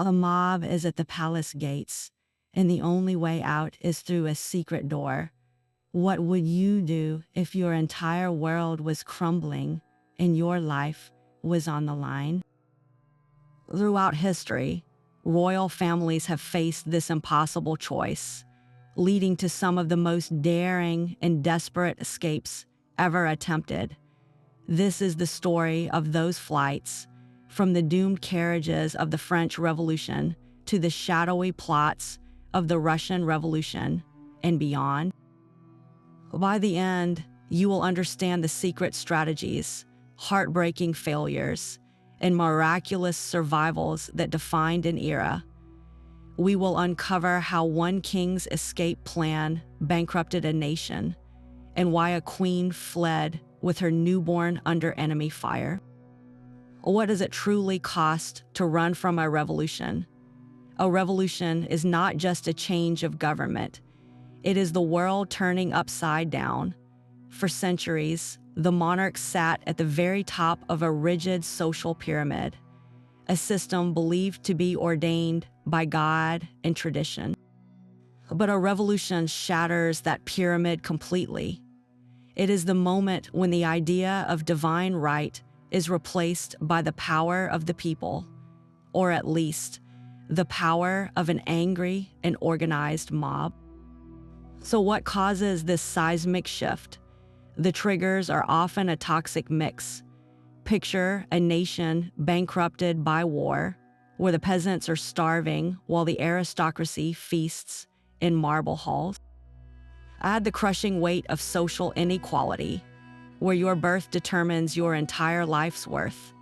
A mob is at the palace gates, and the only way out is through a secret door. What would you do if your entire world was crumbling and your life was on the line? Throughout history, royal families have faced this impossible choice, leading to some of the most daring and desperate escapes ever attempted. This is the story of those flights, from the doomed carriages of the French Revolution to the shadowy plots of the Russian Revolution and beyond. By the end, you will understand the secret strategies, heartbreaking failures, and miraculous survivals that defined an era. We will uncover how one king's escape plan bankrupted a nation, and why a queen fled with her newborn under enemy fire. What does it truly cost to run from a revolution? A revolution is not just a change of government. It is the world turning upside down. For centuries, the monarchs sat at the very top of a rigid social pyramid, a system believed to be ordained by God and tradition. But a revolution shatters that pyramid completely. It is the moment when the idea of divine right is replaced by the power of the people, or at least the power of an angry and organized mob. So what causes this seismic shift? The triggers are often a toxic mix. Picture a nation bankrupted by war, where the peasants are starving while the aristocracy feasts in marble halls. Add the crushing weight of social inequality, where your birth determines your entire life's worth.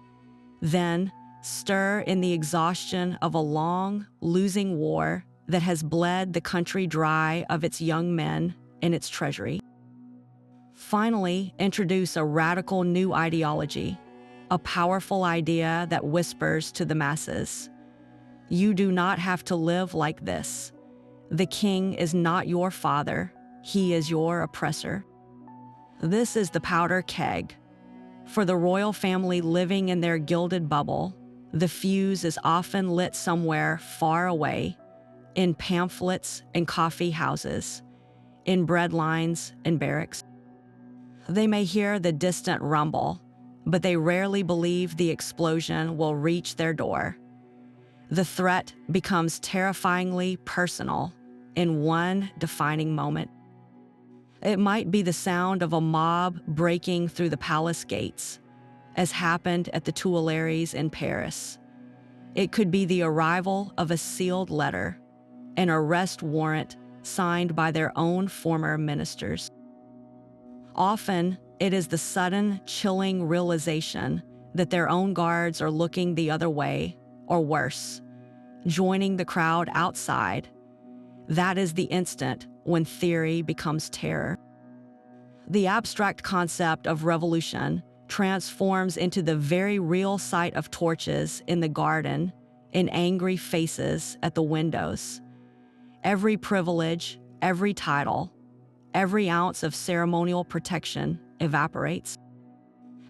Then, stir in the exhaustion of a long, losing war that has bled the country dry of its young men and its treasury. Finally, introduce a radical new ideology, a powerful idea that whispers to the masses. You do not have to live like this. The king is not your father. He is your oppressor. This is the powder keg. For the royal family living in their gilded bubble, the fuse is often lit somewhere far away, in pamphlets and coffee houses, in bread lines and barracks. They may hear the distant rumble, but they rarely believe the explosion will reach their door. The threat becomes terrifyingly personal in one defining moment. It might be the sound of a mob breaking through the palace gates, as happened at the Tuileries in Paris. It could be the arrival of a sealed letter, an arrest warrant signed by their own former ministers. Often, it is the sudden, chilling realization that their own guards are looking the other way, or worse, joining the crowd outside. That is the instant when theory becomes terror. The abstract concept of revolution transforms into the very real sight of torches in the garden and angry faces at the windows. Every privilege, every title, every ounce of ceremonial protection evaporates.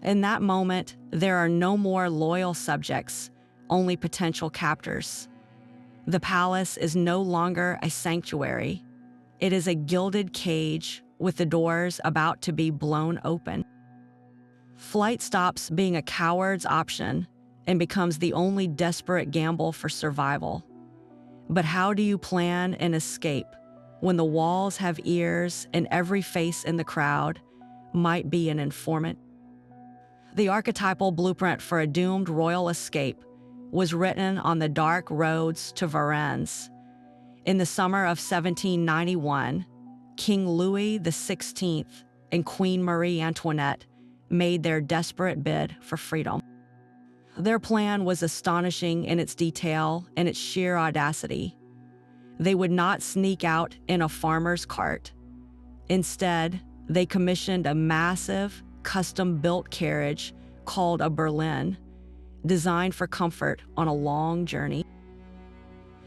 In that moment, there are no more loyal subjects, only potential captors. The palace is no longer a sanctuary. It is a gilded cage with the doors about to be blown open. Flight stops being a coward's option and becomes the only desperate gamble for survival. But how do you plan an escape when the walls have ears and every face in the crowd might be an informant? The archetypal blueprint for a doomed royal escape was written on the dark roads to Varennes. In the summer of 1791, King Louis XVI and Queen Marie Antoinette made their desperate bid for freedom. Their plan was astonishing in its detail and its sheer audacity. They would not sneak out in a farmer's cart. Instead, they commissioned a massive, custom-built carriage called a berlin, designed for comfort on a long journey.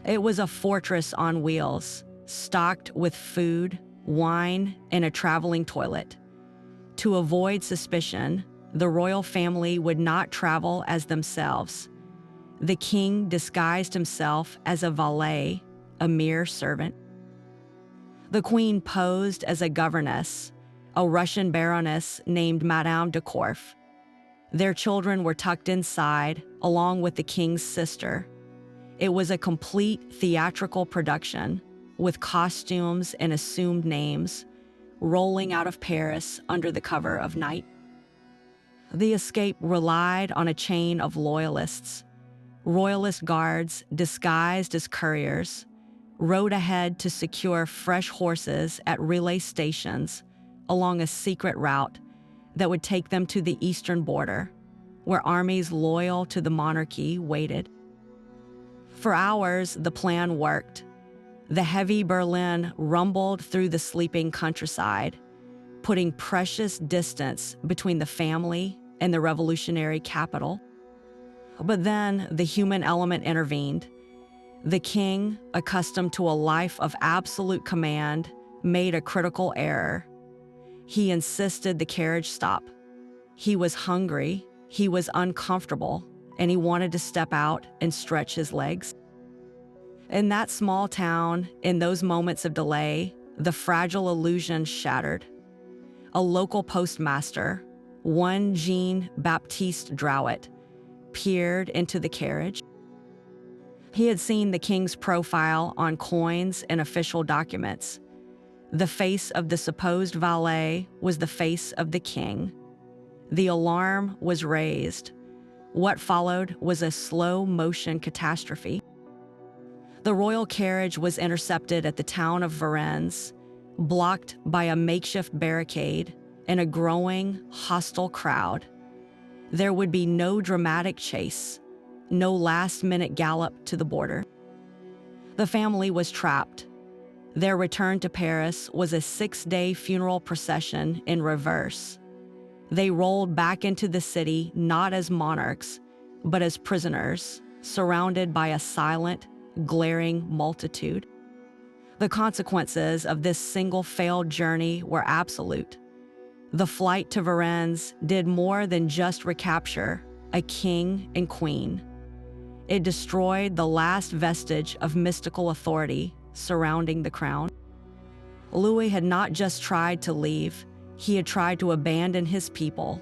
It was a fortress on wheels, stocked with food, wine, and a traveling toilet. To avoid suspicion, the royal family would not travel as themselves. The king disguised himself as a valet, a mere servant. The queen posed as a governess, a Russian baroness named Madame de Korff. Their children were tucked inside, along with the king's sister. It was a complete theatrical production, with costumes and assumed names, rolling out of Paris under the cover of night. The escape relied on a chain of loyalists. Royalist guards, disguised as couriers, rode ahead to secure fresh horses at relay stations along a secret route that would take them to the eastern border, where armies loyal to the monarchy waited. For hours, the plan worked. The heavy Berlin rumbled through the sleeping countryside, putting precious distance between the family and the revolutionary capital. But then the human element intervened. The king, accustomed to a life of absolute command, made a critical error. He insisted the carriage stop. He was hungry, he was uncomfortable, and he wanted to step out and stretch his legs. In that small town, in those moments of delay, the fragile illusion shattered. A local postmaster, one Jean-Baptiste Drouet, peered into the carriage. He had seen the king's profile on coins and official documents. The face of the supposed valet was the face of the king. The alarm was raised. What followed was a slow-motion catastrophe. The royal carriage was intercepted at the town of Varennes, blocked by a makeshift barricade and a growing, hostile crowd. There would be no dramatic chase, no last-minute gallop to the border. The family was trapped. Their return to Paris was a 6-day funeral procession in reverse. They rolled back into the city not as monarchs, but as prisoners, surrounded by a silent, glaring multitude. The consequences of this single failed journey were absolute. The flight to Varennes did more than just recapture a king and queen. It destroyed the last vestige of mystical authority surrounding the crown. Louis had not just tried to leave, he had tried to abandon his people.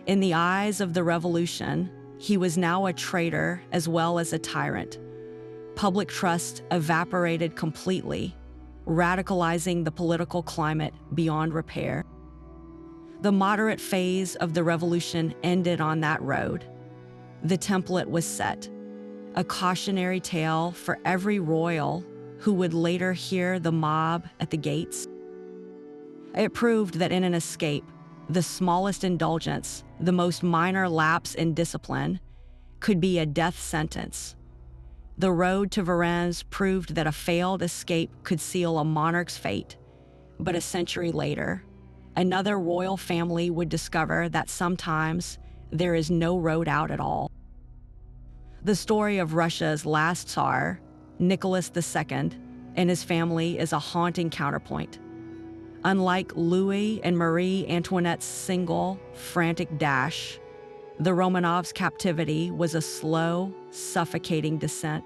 In the eyes of the revolution, he was now a traitor as well as a tyrant. Public trust evaporated completely, radicalizing the political climate beyond repair. The moderate phase of the revolution ended on that road. The template was set, a cautionary tale for every royal who would later hear the mob at the gates. It proved that in an escape, the smallest indulgence, the most minor lapse in discipline, could be a death sentence. The road to Varennes proved that a failed escape could seal a monarch's fate, but a century later, another royal family would discover that sometimes there is no road out at all. The story of Russia's last Tsar, Nicholas II, and his family is a haunting counterpoint. Unlike Louis and Marie Antoinette's single, frantic dash, the Romanovs' captivity was a slow, suffocating descent.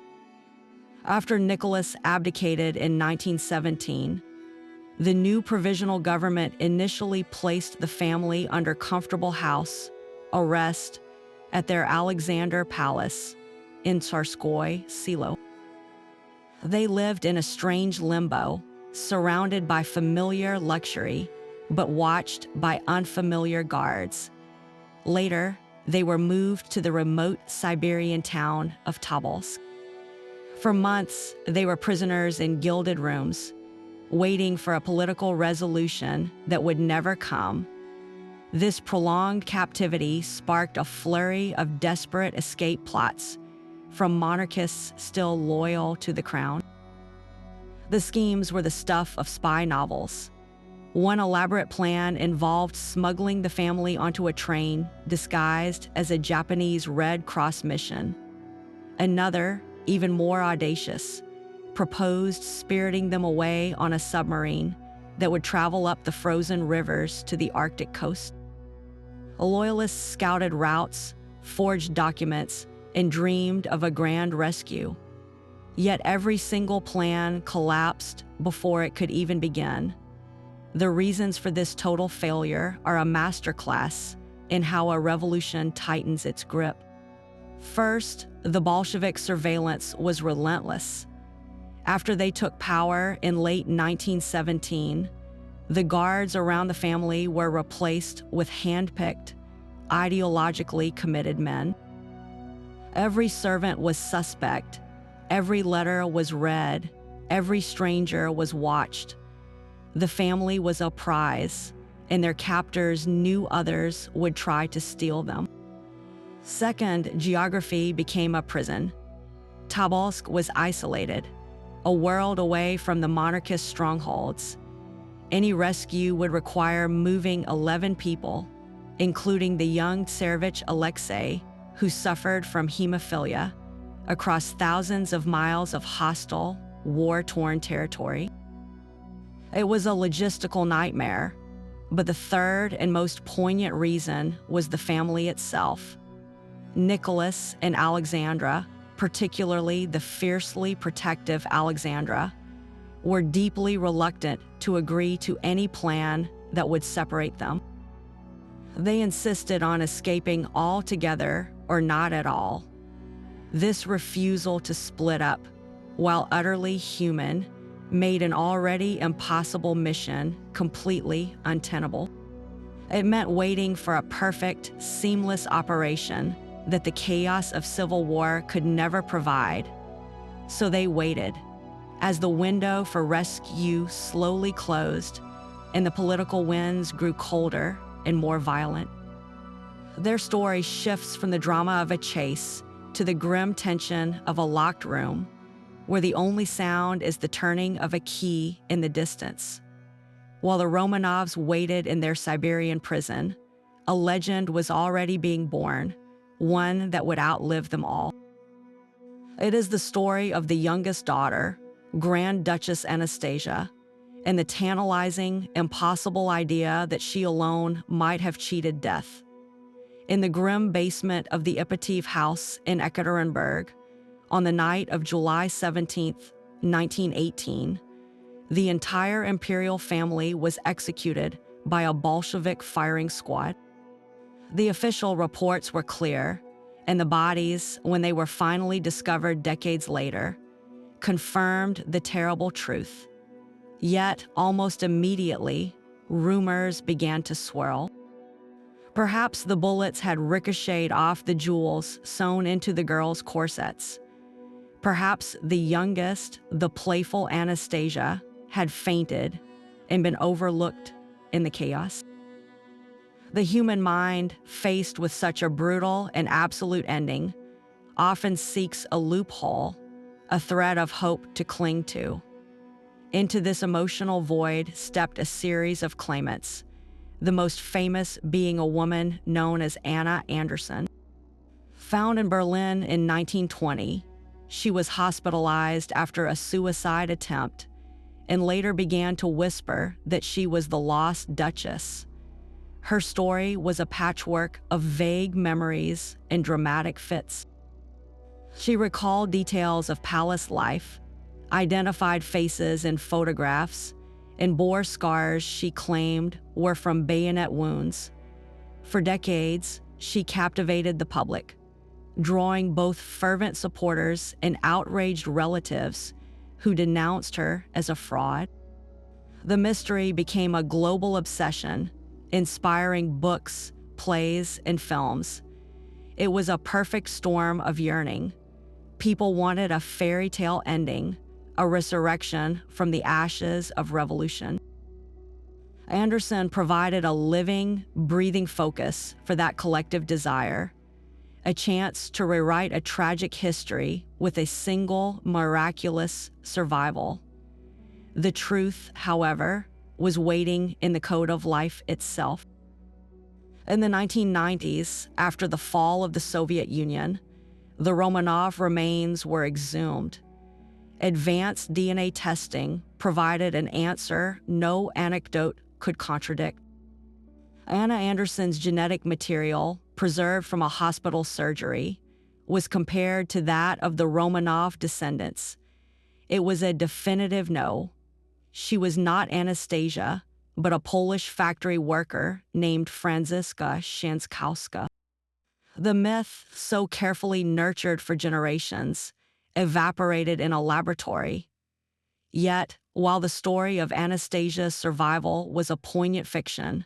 After Nicholas abdicated in 1917, the new provisional government initially placed the family under comfortable house arrest at their Alexander Palace in Tsarskoye Selo. They lived in a strange limbo, surrounded by familiar luxury, but watched by unfamiliar guards. Later, they were moved to the remote Siberian town of Tobolsk. For months, they were prisoners in gilded rooms, waiting for a political resolution that would never come. This prolonged captivity sparked a flurry of desperate escape plots from monarchists still loyal to the crown. The schemes were the stuff of spy novels. One elaborate plan involved smuggling the family onto a train disguised as a Japanese Red Cross mission. Another, even more audacious, proposed spiriting them away on a submarine that would travel up the frozen rivers to the Arctic coast. Loyalists scouted routes, forged documents, and dreamed of a grand rescue. Yet every single plan collapsed before it could even begin. The reasons for this total failure are a masterclass in how a revolution tightens its grip. First, the Bolshevik surveillance was relentless. After they took power in late 1917, the guards around the family were replaced with hand-picked, ideologically committed men. Every servant was suspect, every letter was read, every stranger was watched. The family was a prize, and their captors knew others would try to steal them. Second, geography became a prison. Tobolsk was isolated, a world away from the monarchist strongholds. Any rescue would require moving 11 people, including the young Tsarevich Alexei, who suffered from hemophilia, across thousands of miles of hostile, war-torn territory. It was a logistical nightmare, but the third and most poignant reason was the family itself. Nicholas and Alexandra, particularly the fiercely protective Alexandra, were deeply reluctant to agree to any plan that would separate them. They insisted on escaping altogether or not at all. This refusal to split up, while utterly human, made an already impossible mission completely untenable. It meant waiting for a perfect, seamless operation that the chaos of civil war could never provide. So they waited, as the window for rescue slowly closed and the political winds grew colder and more violent. Their story shifts from the drama of a chase to the grim tension of a locked room, where the only sound is the turning of a key in the distance. While the Romanovs waited in their Siberian prison, a legend was already being born, one that would outlive them all. It is the story of the youngest daughter, Grand Duchess Anastasia, and the tantalizing, impossible idea that she alone might have cheated death. In the grim basement of the Ipatiev house in Ekaterinburg, on the night of July 17, 1918, the entire imperial family was executed by a Bolshevik firing squad. The official reports were clear, and the bodies, when they were finally discovered decades later, confirmed the terrible truth. Yet, almost immediately, rumors began to swirl. Perhaps the bullets had ricocheted off the jewels sewn into the girls' corsets. Perhaps the youngest, the playful Anastasia, had fainted and been overlooked in the chaos. The human mind, faced with such a brutal and absolute ending, often seeks a loophole, a thread of hope to cling to. Into this emotional void stepped a series of claimants, the most famous being a woman known as Anna Anderson. Found in Berlin in 1920, she was hospitalized after a suicide attempt and later began to whisper that she was the lost Duchess. Her story was a patchwork of vague memories and dramatic fits. She recalled details of palace life, identified faces in photographs, and bore scars she claimed were from bayonet wounds. For decades, she captivated the public, drawing both fervent supporters and outraged relatives who denounced her as a fraud. The mystery became a global obsession, inspiring books, plays, and films. It was a perfect storm of yearning. People wanted a fairy tale ending, a resurrection from the ashes of revolution. Anderson provided a living, breathing focus for that collective desire, a chance to rewrite a tragic history with a single miraculous survival. The truth, however, was waiting in the code of life itself. In the 1990s, after the fall of the Soviet Union, the Romanov remains were exhumed. Advanced DNA testing provided an answer no anecdote could contradict. Anna Anderson's genetic material, preserved from a hospital surgery, was compared to that of the Romanov descendants. It was a definitive no. She was not Anastasia, but a Polish factory worker named Franziska Szankowska. The myth, so carefully nurtured for generations, evaporated in a laboratory. Yet, while the story of Anastasia's survival was a poignant fiction,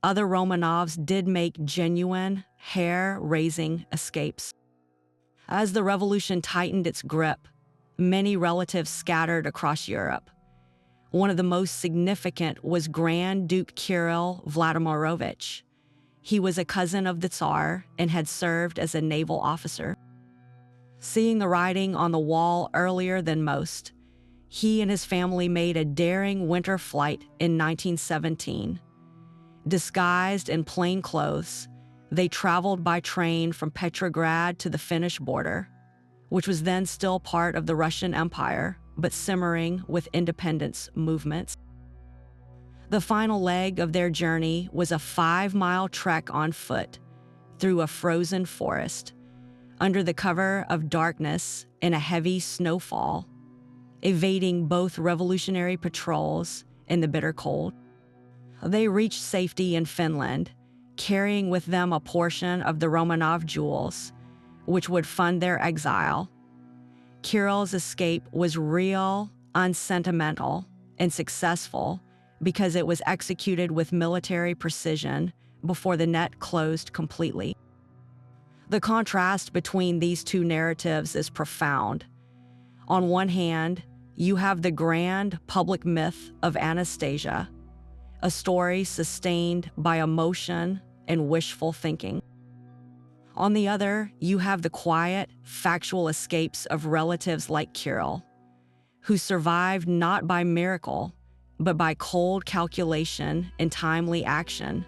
other Romanovs did make genuine, hair-raising escapes. As the revolution tightened its grip, many relatives scattered across Europe. One of the most significant was Grand Duke Kirill Vladimirovich. He was a cousin of the Tsar and had served as a naval officer. Seeing the writing on the wall earlier than most, he and his family made a daring winter flight in 1917. Disguised in plain clothes, they traveled by train from Petrograd to the Finnish border, which was then still part of the Russian Empire, but simmering with independence movements. The final leg of their journey was a 5-mile trek on foot through a frozen forest, under the cover of darkness and a heavy snowfall, evading both revolutionary patrols and the bitter cold. They reached safety in Finland, carrying with them a portion of the Romanov jewels, which would fund their exile. Kirill's escape was real, unsentimental, and successful because it was executed with military precision before the net closed completely. The contrast between these two narratives is profound. On one hand, you have the grand public myth of Anastasia, a story sustained by emotion and wishful thinking. On the other, you have the quiet, factual escapes of relatives like Kirill, who survived not by miracle, but by cold calculation and timely action.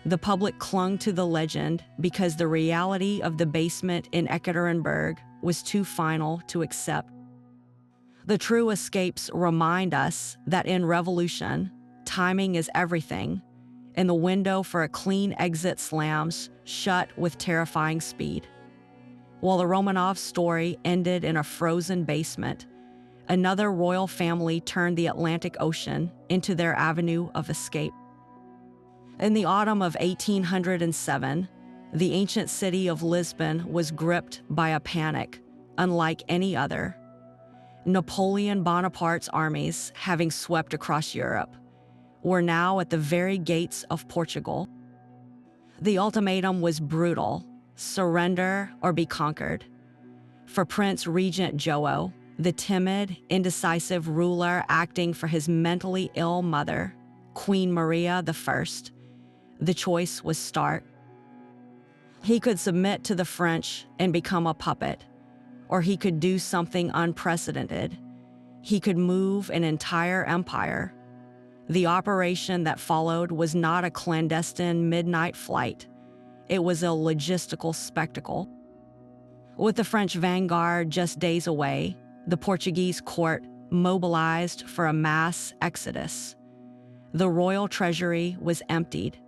The public clung to the legend because the reality of the basement in Ekaterinburg was too final to accept. The true escapes remind us that in revolution, timing is everything, and the window for a clean exit slams shut with terrifying speed. While the Romanov story ended in a frozen basement, another royal family turned the Atlantic Ocean into their avenue of escape. In the autumn of 1807, the ancient city of Lisbon was gripped by a panic unlike any other. Napoleon Bonaparte's armies, having swept across Europe, were now at the very gates of Portugal. The ultimatum was brutal: surrender or be conquered. For Prince Regent Joao, the timid, indecisive ruler acting for his mentally ill mother, Queen Maria I, the choice was stark. He could submit to the French and become a puppet, or he could do something unprecedented. He could move an entire empire. The operation that followed was not a clandestine midnight flight. It was a logistical spectacle. With the French vanguard just days away, the Portuguese court mobilized for a mass exodus. The royal treasury was emptied,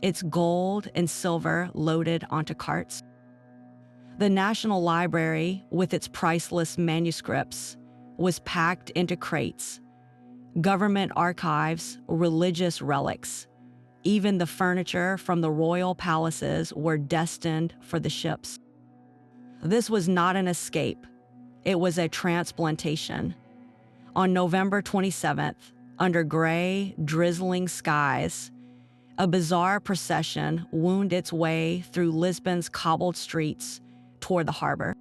its gold and silver loaded onto carts. The National Library, with its priceless manuscripts, was packed into crates. Government archives, religious relics, even the furniture from the royal palaces were destined for the ships. This was not an escape. It was a transplantation. On November 27th, under gray, drizzling skies, a bizarre procession wound its way through Lisbon's cobbled streets toward the harbor.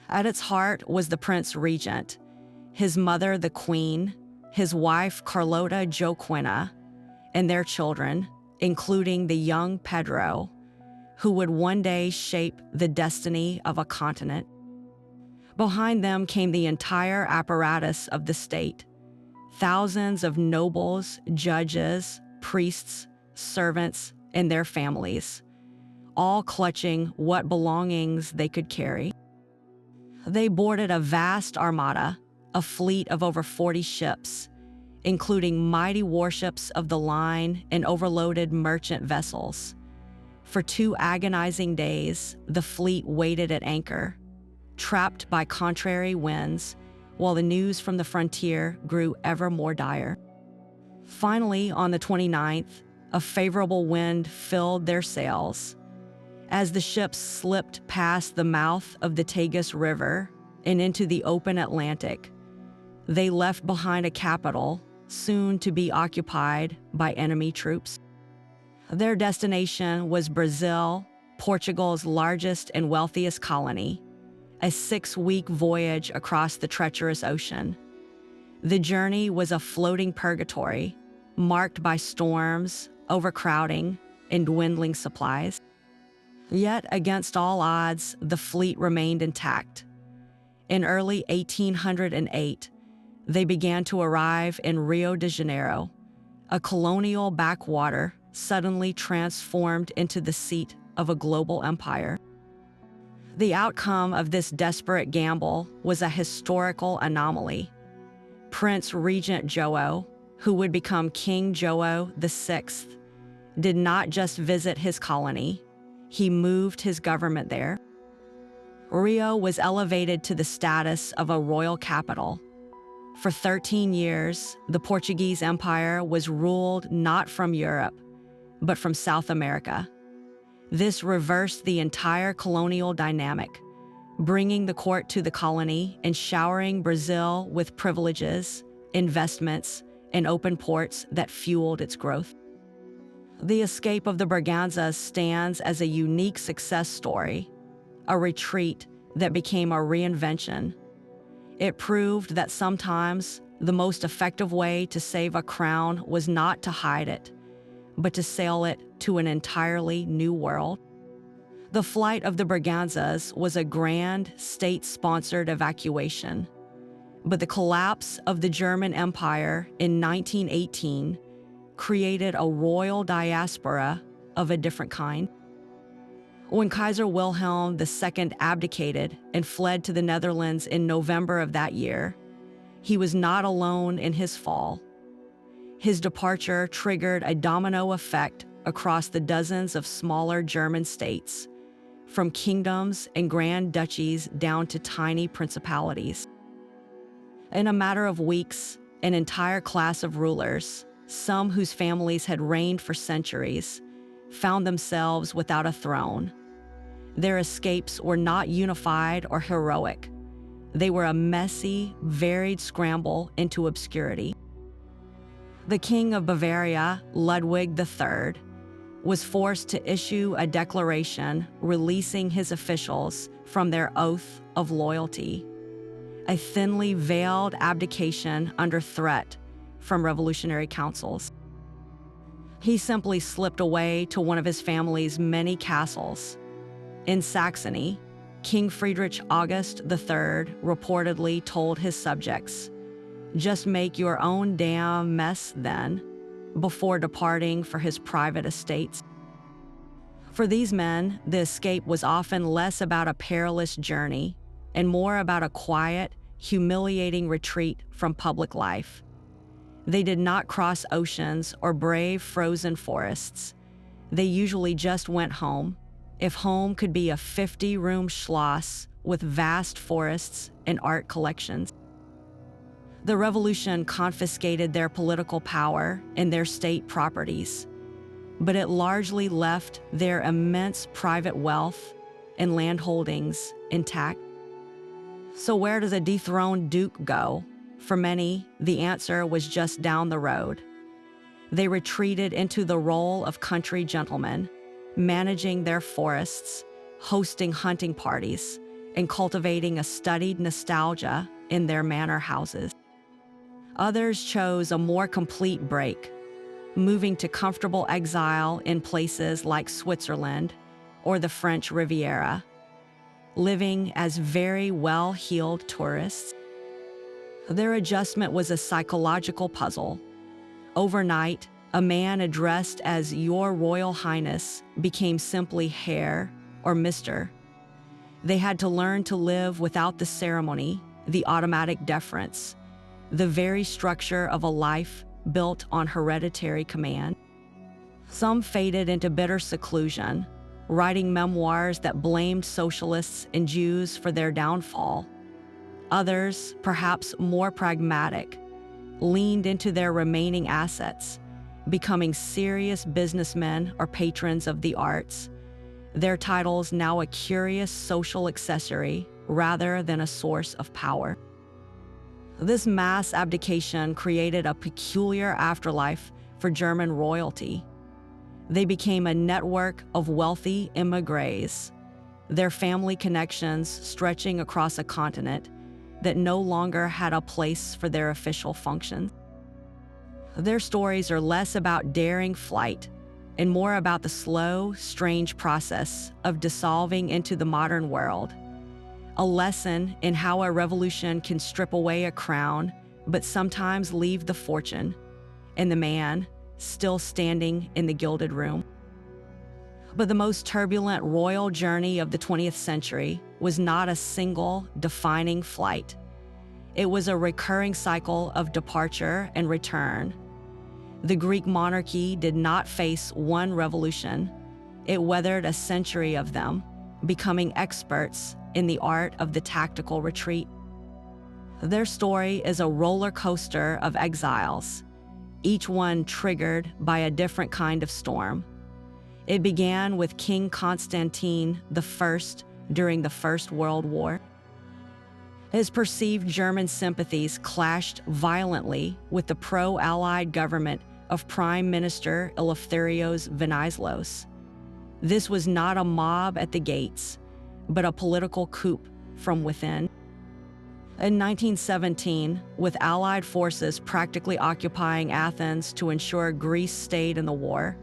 At its heart was the Prince Regent, his mother the Queen, his wife Carlota Joaquina, and their children, including the young Pedro, who would one day shape the destiny of a continent. Behind them came the entire apparatus of the state: thousands of nobles, judges, priests, servants, and their families, all clutching what belongings they could carry. They boarded a vast armada, a fleet of over 40 ships, including mighty warships of the line and overloaded merchant vessels. For 2 agonizing days, the fleet waited at anchor, trapped by contrary winds, while the news from the frontier grew ever more dire. Finally, on the 29th, a favorable wind filled their sails. As the ships slipped past the mouth of the Tagus River and into the open Atlantic, they left behind a capital soon to be occupied by enemy troops. Their destination was Brazil, Portugal's largest and wealthiest colony, a 6-week voyage across the treacherous ocean. The journey was a floating purgatory, marked by storms, overcrowding, and dwindling supplies. Yet, against all odds, the fleet remained intact. In early 1808, they began to arrive in Rio de Janeiro, a colonial backwater suddenly transformed into the seat of a global empire. The outcome of this desperate gamble was a historical anomaly. Prince Regent João, who would become King João VI, did not just visit his colony, he moved his government there. Rio was elevated to the status of a royal capital. For 13 years, the Portuguese Empire was ruled not from Europe, but from South America. This reversed the entire colonial dynamic, bringing the court to the colony and showering Brazil with privileges, investments, and open ports that fueled its growth. The escape of the Braganzas stands as a unique success story, a retreat that became a reinvention. It proved that sometimes the most effective way to save a crown was not to hide it, but to sail it to an entirely new world. The flight of the Braganzas was a grand, state-sponsored evacuation, but the collapse of the German Empire in 1918 created a royal diaspora of a different kind. When Kaiser Wilhelm II abdicated and fled to the Netherlands in November of that year, he was not alone in his fall. His departure triggered a domino effect across the dozens of smaller German states, from kingdoms and grand duchies down to tiny principalities. In a matter of weeks, an entire class of rulers, some whose families had reigned for centuries, found themselves without a throne. Their escapes were not unified or heroic. They were a messy, varied scramble into obscurity. The King of Bavaria, Ludwig III, was forced to issue a declaration releasing his officials from their oath of loyalty, a thinly veiled abdication under threat from revolutionary councils. He simply slipped away to one of his family's many castles. In Saxony, King Friedrich August III reportedly told his subjects, "Just make your own damn mess then," before departing for his private estates. For these men, the escape was often less about a perilous journey and more about a quiet, humiliating retreat from public life. They did not cross oceans or brave frozen forests. They usually just went home, if home could be a 50-room schloss with vast forests and art collections. The revolution confiscated their political power and their state properties, but it largely left their immense private wealth and land holdings intact. So where does a dethroned duke go? For many, the answer was just down the road. They retreated into the role of country gentlemen, managing their forests, hosting hunting parties, and cultivating a studied nostalgia in their manor houses. Others chose a more complete break, moving to comfortable exile in places like Switzerland or the French Riviera, living as very well-heeled tourists. Their adjustment was a psychological puzzle. Overnight, a man addressed as Your Royal Highness became simply Herr or Mr. They had to learn to live without the ceremony, the automatic deference, the very structure of a life built on hereditary command. Some faded into bitter seclusion, writing memoirs that blamed socialists and Jews for their downfall. Others, perhaps more pragmatic, leaned into their remaining assets, becoming serious businessmen or patrons of the arts, their titles now a curious social accessory rather than a source of power. This mass abdication created a peculiar afterlife for German royalty. They became a network of wealthy émigrés, their family connections stretching across a continent that no longer had a place for their official functions. Their stories are less about daring flight and more about the slow, strange process of dissolving into the modern world, a lesson in how a revolution can strip away a crown but sometimes leave the fortune and the man still standing in the gilded room. But the most turbulent royal journey of the 20th century was not a single defining flight. It was a recurring cycle of departure and return. The Greek monarchy did not face one revolution. It weathered a century of them, becoming experts in the art of the tactical retreat. Their story is a roller coaster of exiles, each one triggered by a different kind of storm. It began with King Constantine I during the First World War. His perceived German sympathies clashed violently with the pro-Allied government of Prime Minister Eleftherios Venizelos. This was not a mob at the gates, but a political coup from within. In 1917, with Allied forces practically occupying Athens to ensure Greece stayed in the war,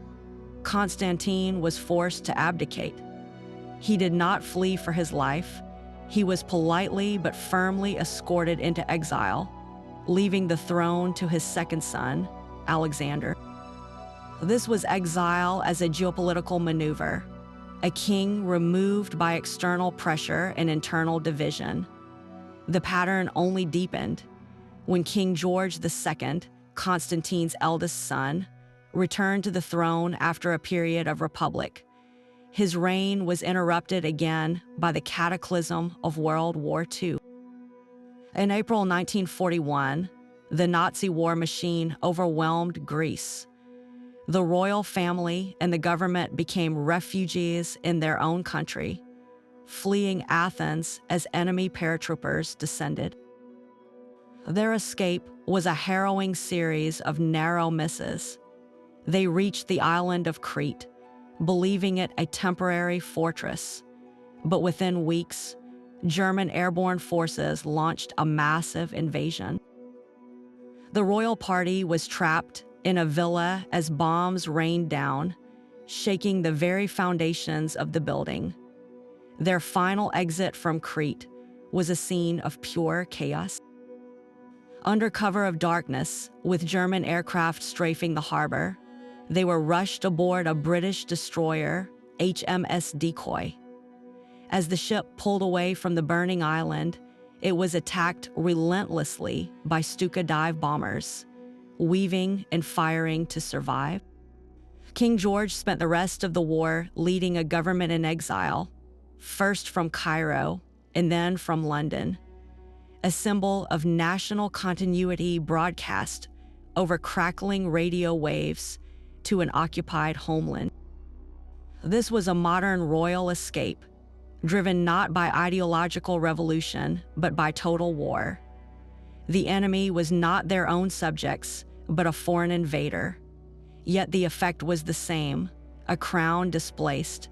Constantine was forced to abdicate. He did not flee for his life. He was politely but firmly escorted into exile, leaving the throne to his second son, Alexander. This was exile as a geopolitical maneuver, a king removed by external pressure and internal division. The pattern only deepened when King George II, Constantine's eldest son, returned to the throne after a period of republic. His reign was interrupted again by the cataclysm of World War II. In April 1941, the Nazi war machine overwhelmed Greece. The royal family and the government became refugees in their own country, fleeing Athens as enemy paratroopers descended. Their escape was a harrowing series of narrow misses. They reached the island of Crete, believing it a temporary fortress. But within weeks, German airborne forces launched a massive invasion. The royal party was trapped in a villa as bombs rained down, shaking the very foundations of the building. Their final exit from Crete was a scene of pure chaos. Under cover of darkness, with German aircraft strafing the harbor, they were rushed aboard a British destroyer, HMS Decoy. As the ship pulled away from the burning island, it was attacked relentlessly by Stuka dive bombers, weaving and firing to survive. King George spent the rest of the war leading a government in exile, first from Cairo and then from London, a symbol of national continuity broadcast over crackling radio waves to an occupied homeland. This was a modern royal escape, driven not by ideological revolution, but by total war. The enemy was not their own subjects, but a foreign invader. Yet the effect was the same, a crown displaced,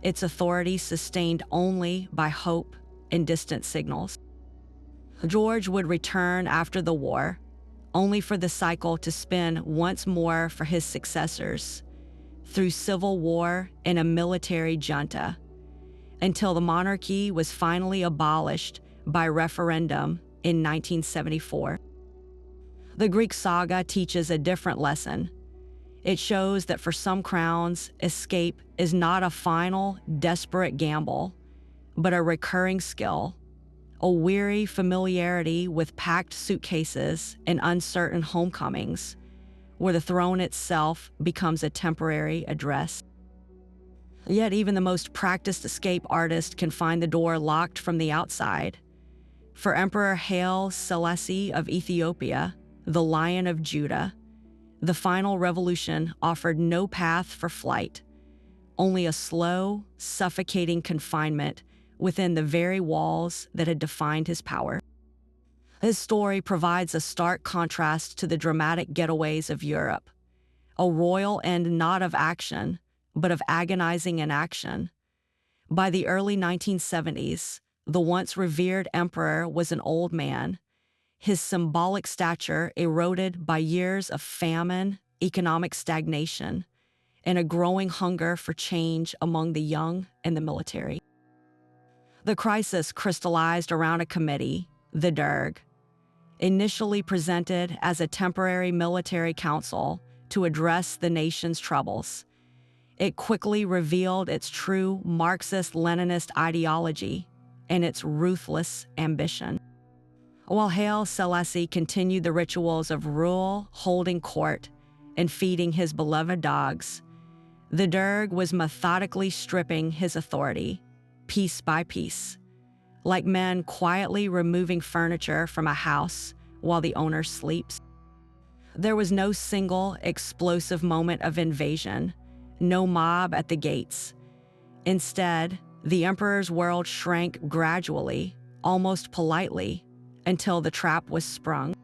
its authority sustained only by hope and distant signals. George would return after the war, only for the cycle to spin once more for his successors, through civil war and a military junta, until the monarchy was finally abolished by referendum in 1974. The Greek saga teaches a different lesson. It shows that for some crowns, escape is not a final, desperate gamble, but a recurring skill, a weary familiarity with packed suitcases and uncertain homecomings, where the throne itself becomes a temporary address. Yet even the most practiced escape artist can find the door locked from the outside. For Emperor Haile Selassie of Ethiopia, the Lion of Judah, the final revolution offered no path for flight, only a slow, suffocating confinement within the very walls that had defined his power. His story provides a stark contrast to the dramatic getaways of Europe, a royal end not of action, but of agonizing inaction. By the early 1970s, the once revered emperor was an old man, his symbolic stature eroded by years of famine, economic stagnation, and a growing hunger for change among the young and the military. The crisis crystallized around a committee, the Derg, initially presented as a temporary military council to address the nation's troubles. It quickly revealed its true Marxist-Leninist ideology and its ruthless ambition. While Haile Selassie continued the rituals of rule, holding court, and feeding his beloved dogs, the Derg was methodically stripping his authority, piece by piece, like men quietly removing furniture from a house while the owner sleeps. There was no single explosive moment of invasion, no mob at the gates. Instead, the emperor's world shrank gradually, almost politely, until the trap was sprung.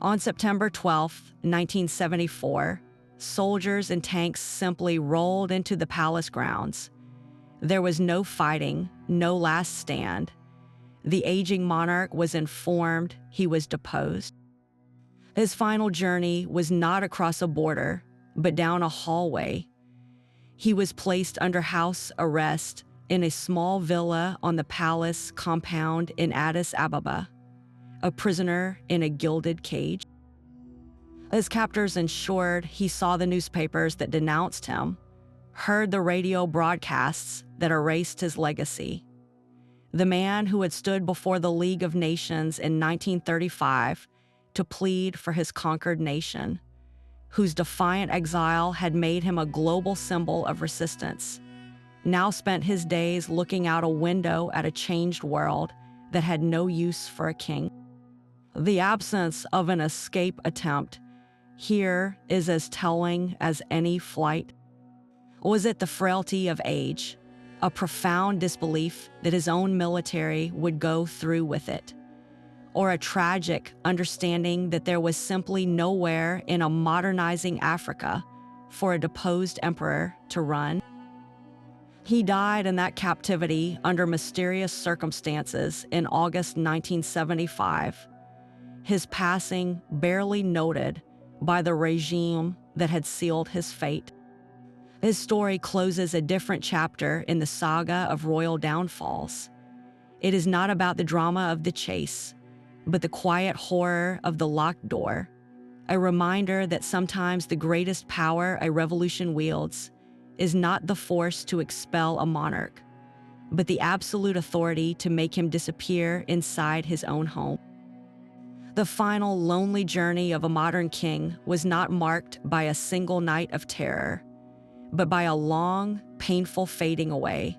On September 12, 1974, soldiers and tanks simply rolled into the palace grounds. There was no fighting, no last stand. The aging monarch was informed he was deposed. His final journey was not across a border, but down a hallway. He was placed under house arrest in a small villa on the palace compound in Addis Ababa, a prisoner in a gilded cage. His captors ensured he saw the newspapers that denounced him, heard the radio broadcasts that erased his legacy. The man who had stood before the League of Nations in 1935 to plead for his conquered nation, whose defiant exile had made him a global symbol of resistance, now spent his days looking out a window at a changed world that had no use for a king. The absence of an escape attempt here is as telling as any flight. Was it the frailty of age, a profound disbelief that his own military would go through with it, or a tragic understanding that there was simply nowhere in a modernizing Africa for a deposed emperor to run? He died in that captivity under mysterious circumstances in August 1975, his passing barely noted by the regime that had sealed his fate. His story closes a different chapter in the saga of royal downfalls. It is not about the drama of the chase, but the quiet horror of the locked door, a reminder that sometimes the greatest power a revolution wields is not the force to expel a monarch, but the absolute authority to make him disappear inside his own home. The final lonely journey of a modern king was not marked by a single night of terror, but by a long, painful fading away.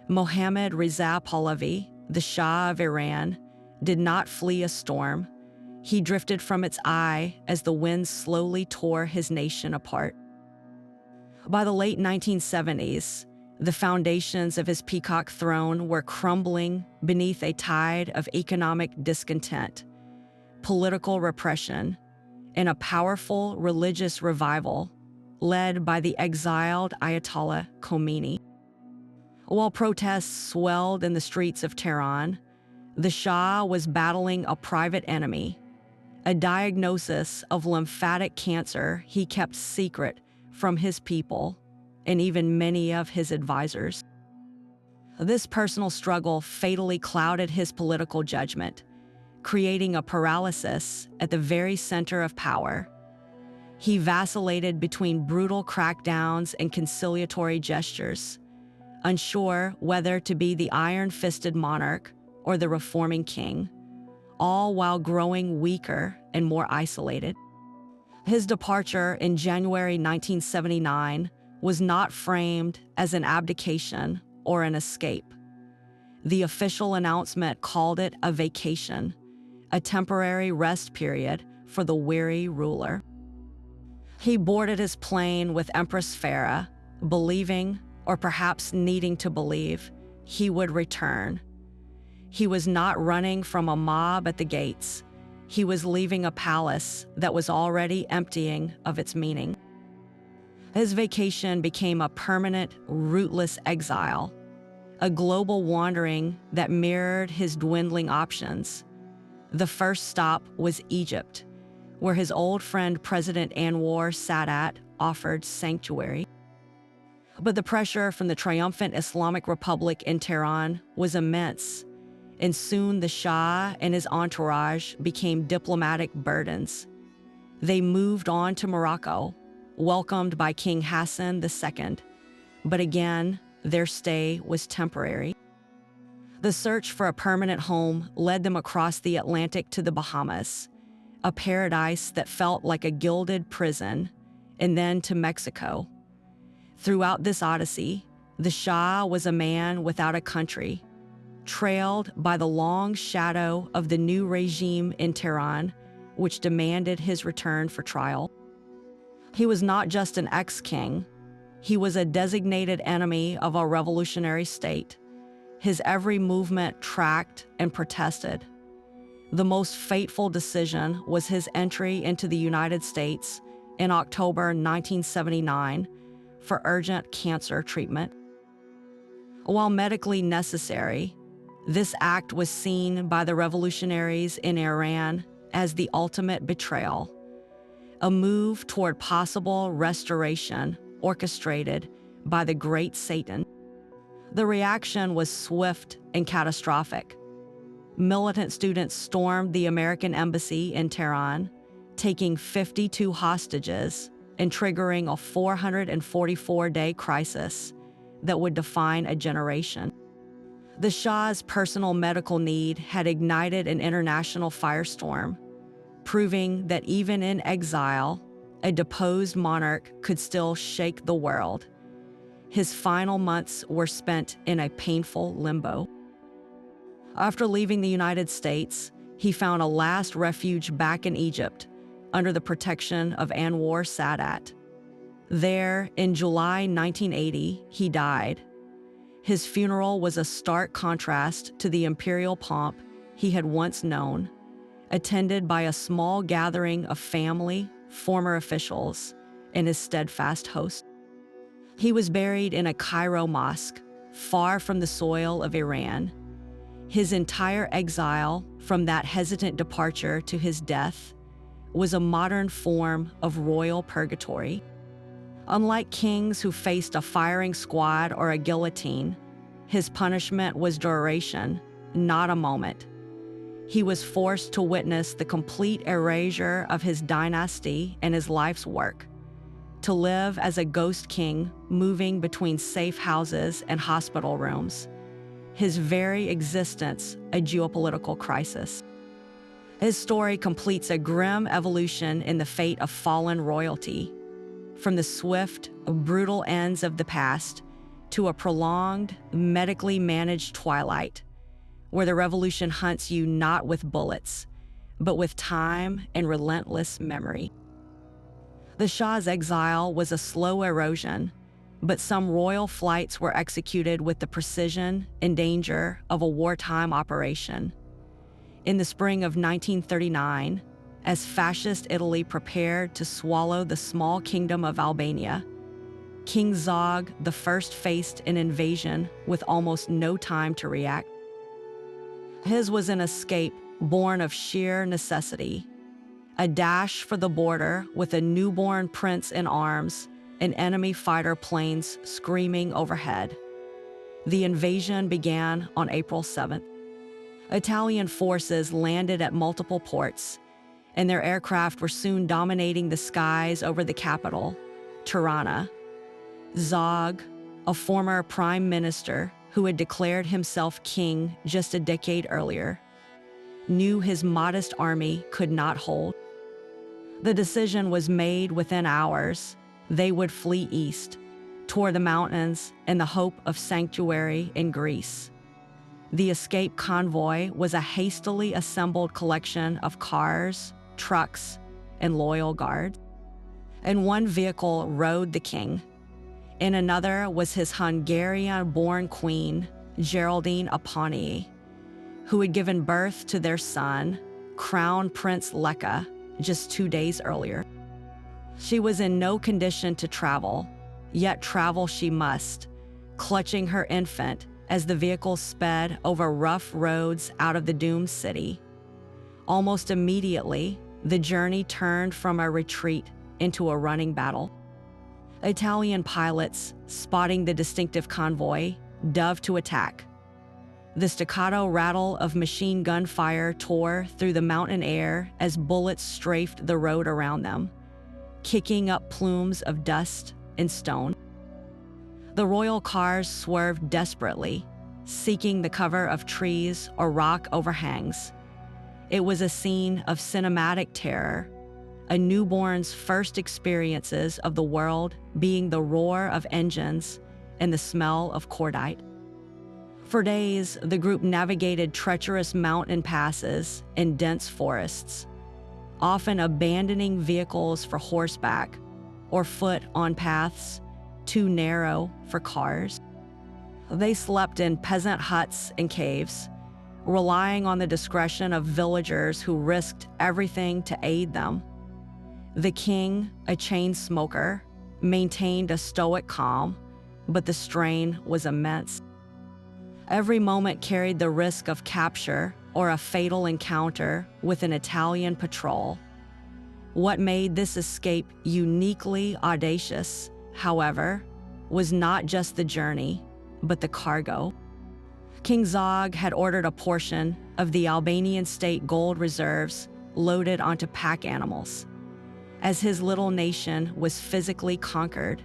Mohammad Reza Pahlavi, the Shah of Iran, did not flee a storm. He drifted from its eye as the wind slowly tore his nation apart. By the late 1970s, the foundations of his peacock throne were crumbling beneath a tide of economic discontent, political repression, and a powerful religious revival led by the exiled Ayatollah Khomeini. While protests swelled in the streets of Tehran, the Shah was battling a private enemy, a diagnosis of lymphatic cancer he kept secret from his people and even many of his advisors. This personal struggle fatally clouded his political judgment, creating a paralysis at the very center of power. He vacillated between brutal crackdowns and conciliatory gestures, unsure whether to be the iron-fisted monarch or the reforming king, all while growing weaker and more isolated. His departure in January 1979 was not framed as an abdication or an escape. The official announcement called it a vacation, a temporary rest period for the weary ruler. He boarded his plane with Empress Farah, believing, or perhaps needing to believe, he would return. He was not running from a mob at the gates. He was leaving a palace that was already emptying of its meaning. His vacation became a permanent, rootless exile, a global wandering that mirrored his dwindling options. The first stop was Egypt, where his old friend President Anwar Sadat offered sanctuary. But the pressure from the triumphant Islamic Republic in Tehran was immense, and soon the Shah and his entourage became diplomatic burdens. They moved on to Morocco, welcomed by King Hassan II, but again, their stay was temporary. The search for a permanent home led them across the Atlantic to the Bahamas, a paradise that felt like a gilded prison, and then to Mexico. Throughout this odyssey, the Shah was a man without a country, trailed by the long shadow of the new regime in Tehran, which demanded his return for trial. He was not just an ex-king, he was a designated enemy of a revolutionary state, his every movement tracked and protested. The most fateful decision was his entry into the United States in October 1979 for urgent cancer treatment. While medically necessary, this act was seen by the revolutionaries in Iran as the ultimate betrayal, a move toward possible restoration orchestrated by the great Satan. The reaction was swift and catastrophic. Militant students stormed the American embassy in Tehran, taking 52 hostages and triggering a 444-day crisis that would define a generation. The Shah's personal medical need had ignited an international firestorm, proving that even in exile, a deposed monarch could still shake the world. His final months were spent in a painful limbo. After leaving the United States, he found a last refuge back in Egypt, under the protection of Anwar Sadat. There, in July 1980, he died. His funeral was a stark contrast to the imperial pomp he had once known, attended by a small gathering of family, former officials, and his steadfast host. He was buried in a Cairo mosque, far from the soil of Iran. His entire exile, from that hesitant departure to his death, was a modern form of royal purgatory. Unlike kings who faced a firing squad or a guillotine, his punishment was duration, not a moment. He was forced to witness the complete erasure of his dynasty and his life's work, to live as a ghost king moving between safe houses and hospital rooms, his very existence a geopolitical crisis. His story completes a grim evolution in the fate of fallen royalty, from the swift, brutal ends of the past to a prolonged, medically managed twilight, where the revolution hunts you not with bullets, but with time and relentless memory. The Shah's exile was a slow erosion, but some royal flights were executed with the precision and danger of a wartime operation. In the spring of 1939, as fascist Italy prepared to swallow the small kingdom of Albania, King Zog I faced an invasion with almost no time to react. His was an escape born of sheer necessity, a dash for the border with a newborn prince in arms and enemy fighter planes screaming overhead. The invasion began on April 7th. Italian forces landed at multiple ports, and their aircraft were soon dominating the skies over the capital, Tirana. Zog, a former prime minister who had declared himself king just a decade earlier, knew his modest army could not hold. The decision was made within hours. They would flee east, toward the mountains in the hope of sanctuary in Greece. The escape convoy was a hastily assembled collection of cars, trucks, and loyal guards. In one vehicle rode the king. In another was his Hungarian-born queen, Geraldine Apponyi, who had given birth to their son, Crown Prince Leka, just 2 days earlier. She was in no condition to travel, yet travel she must, clutching her infant as the vehicle sped over rough roads out of the doomed city. Almost immediately, the journey turned from a retreat into a running battle. Italian pilots, spotting the distinctive convoy, dove to attack. The staccato rattle of machine gun fire tore through the mountain air as bullets strafed the road around them, kicking up plumes of dust and stone. The royal cars swerved desperately, seeking the cover of trees or rock overhangs. It was a scene of cinematic terror, a newborn's first experiences of the world being the roar of engines and the smell of cordite. For days, the group navigated treacherous mountain passes and dense forests, often abandoning vehicles for horseback or foot on paths too narrow for cars. They slept in peasant huts and caves, relying on the discretion of villagers who risked everything to aid them. The king, a chain smoker, maintained a stoic calm, but the strain was immense. Every moment carried the risk of capture or a fatal encounter with an Italian patrol. What made this escape uniquely audacious, however, was not just the journey, but the cargo. King Zog had ordered a portion of the Albanian state gold reserves loaded onto pack animals. As his little nation was physically conquered,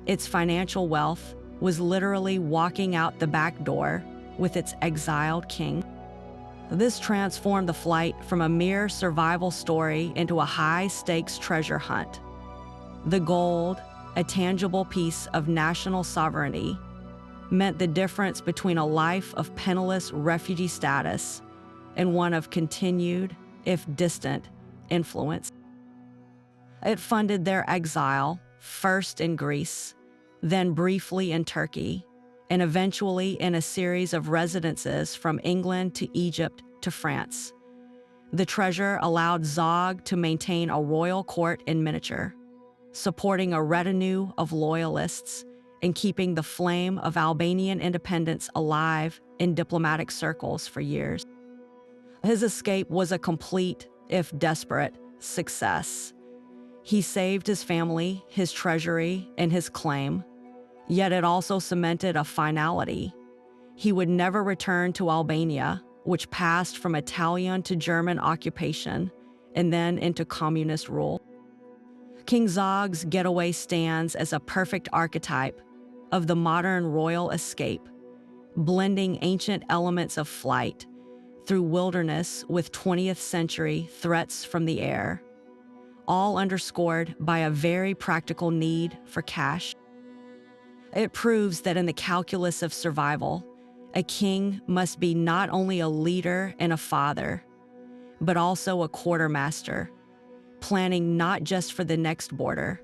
its financial wealth was literally walking out the back door with its exiled king. This transformed the flight from a mere survival story into a high-stakes treasure hunt. The gold, a tangible piece of national sovereignty, meant the difference between a life of penniless refugee status and one of continued, if distant, influence. It funded their exile, first in Greece, then briefly in Turkey, and eventually in a series of residences from England to Egypt to France. The treasure allowed Zog to maintain a royal court in miniature, supporting a retinue of loyalists and keeping the flame of Albanian independence alive in diplomatic circles for years. His escape was a complete, if desperate, success. He saved his family, his treasury, and his claim, yet it also cemented a finality. He would never return to Albania, which passed from Italian to German occupation and then into communist rule. King Zog's getaway stands as a perfect archetype of the modern royal escape, blending ancient elements of flight through wilderness with 20th century threats from the air, all underscored by a very practical need for cash. It proves that in the calculus of survival, a king must be not only a leader and a father, but also a quartermaster, planning not just for the next border,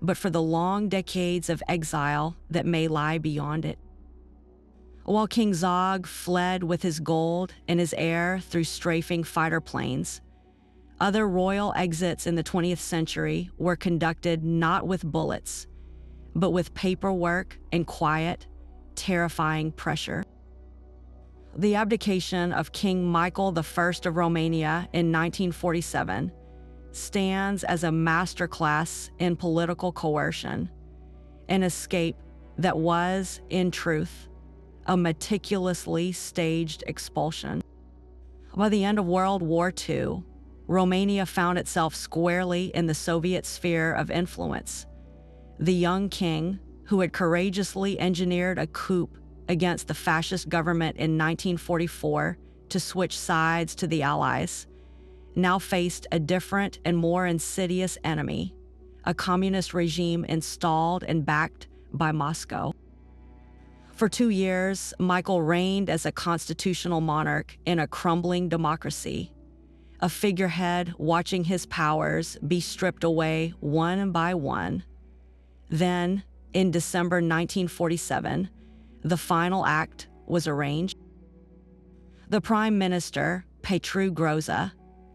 but for the long decades of exile that may lie beyond it. While King Zog fled with his gold and his heir through strafing fighter planes, other royal exits in the 20th century were conducted not with bullets, but with paperwork and quiet, terrifying pressure. The abdication of King Michael I of Romania in 1947 stands as a masterclass in political coercion, an escape that was, in truth, a meticulously staged expulsion. By the end of World War II, Romania found itself squarely in the Soviet sphere of influence. The young king, who had courageously engineered a coup against the fascist government in 1944 to switch sides to the Allies, now faced a different and more insidious enemy, a communist regime installed and backed by Moscow. For 2 years, Michael reigned as a constitutional monarch in a crumbling democracy, a figurehead watching his powers be stripped away one by one. Then, in December 1947, the final act was arranged. The Prime Minister, Petru Groza,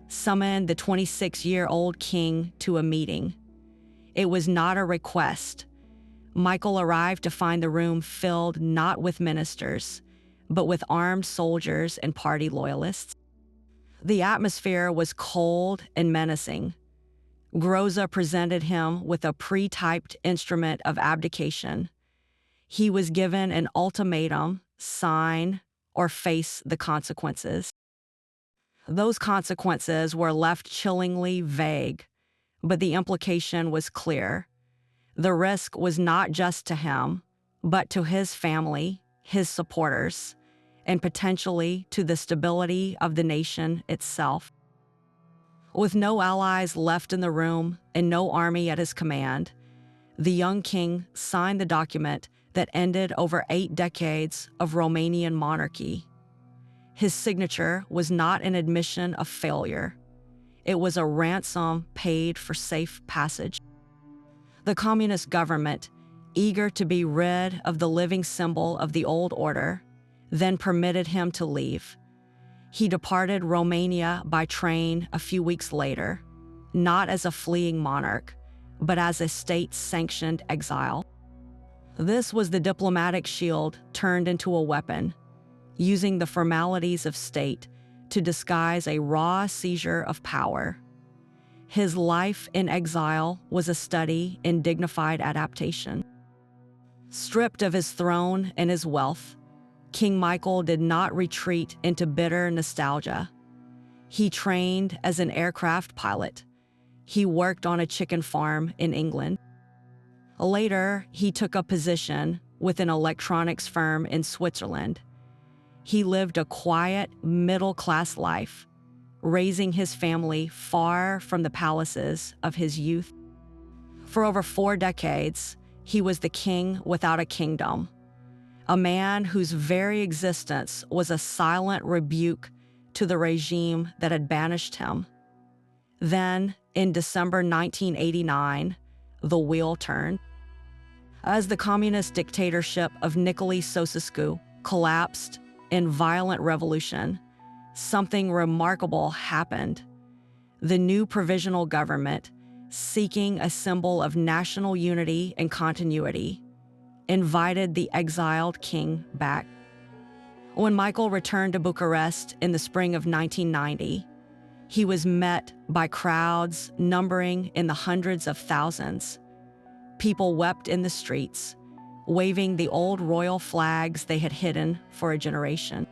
summoned the 26-year-old king to a meeting. It was not a request. Michael arrived to find the room filled not with ministers, but with armed soldiers and party loyalists. The atmosphere was cold and menacing. Groza presented him with a pre-typed instrument of abdication. He was given an ultimatum: sign or face the consequences. Those consequences were left chillingly vague, but the implication was clear. The risk was not just to him, but to his family, his supporters, and potentially to the stability of the nation itself. With no allies left in the room and no army at his command, the young king signed the document that ended over 8 decades of Romanian monarchy. His signature was not an admission of failure. It was a ransom paid for safe passage. The communist government, eager to be rid of the living symbol of the old order, then permitted him to leave. He departed Romania by train a few weeks later, not as a fleeing monarch, but as a state-sanctioned exile. This was the diplomatic shield turned into a weapon, using the formalities of state to disguise a raw seizure of power. His life in exile was a study in dignified adaptation. Stripped of his throne and his wealth, King Michael did not retreat into bitter nostalgia. He trained as an aircraft pilot. He worked on a chicken farm in England. Later, he took a position with an electronics firm in Switzerland. He lived a quiet, middle-class life, raising his family far from the palaces of his youth. For over 4 decades, he was the king without a kingdom, a man whose very existence was a silent rebuke to the regime that had banished him. Then, in December 1989, the wheel turned. As the communist dictatorship of Nicolae Ceausescu collapsed in violent revolution, something remarkable happened. The new provisional government, seeking a symbol of national unity and continuity, invited the exiled king back. When Michael returned to Bucharest in the spring of 1990, he was met by crowds numbering in the hundreds of thousands. People wept in the streets, waving the old royal flags they had hidden for a generation.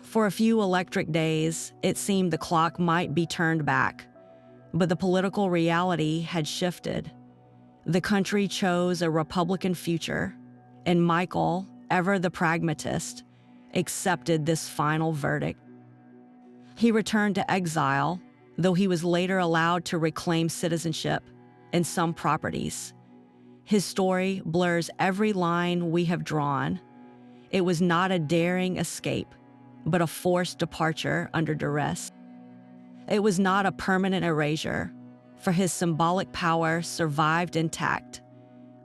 For a few electric days, it seemed the clock might be turned back, but the political reality had shifted. The country chose a Republican future, and Michael, ever the pragmatist, accepted this final verdict. He returned to exile, though he was later allowed to reclaim citizenship and some properties. His story blurs every line we have drawn. It was not a daring escape, but a forced departure under duress. It was not a permanent erasure, for his symbolic power survived intact,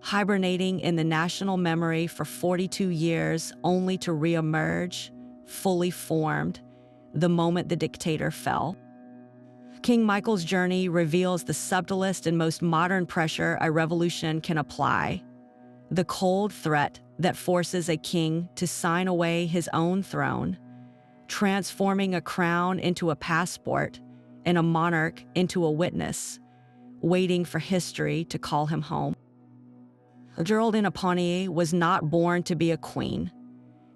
hibernating in the national memory for 42 years only to reemerge, fully formed, the moment the dictator fell. King Michael's journey reveals the subtlest and most modern pressure a revolution can apply: the cold threat that forces a king to sign away his own throne, transforming a crown into a passport and a monarch into a witness, waiting for history to call him home. Geraldine Apponyi was not born to be a queen.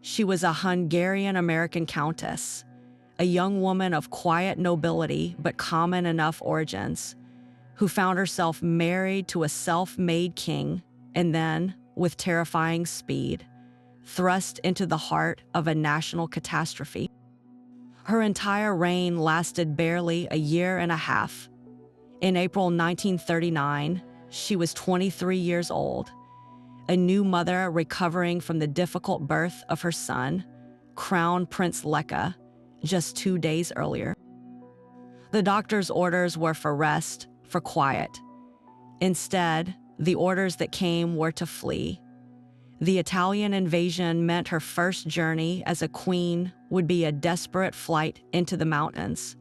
She was a Hungarian-American countess, a young woman of quiet nobility but common enough origins, who found herself married to a self-made king and then, with terrifying speed, thrust into the heart of a national catastrophe. Her entire reign lasted barely a year and a half. In April 1939, she was 23 years old. a new mother recovering from the difficult birth of her son, Crown Prince Leka, just 2 days earlier. The doctor's orders were for rest, for quiet. Instead, the orders that came were to flee. The Italian invasion meant her first journey as a queen would be a desperate flight into the mountains.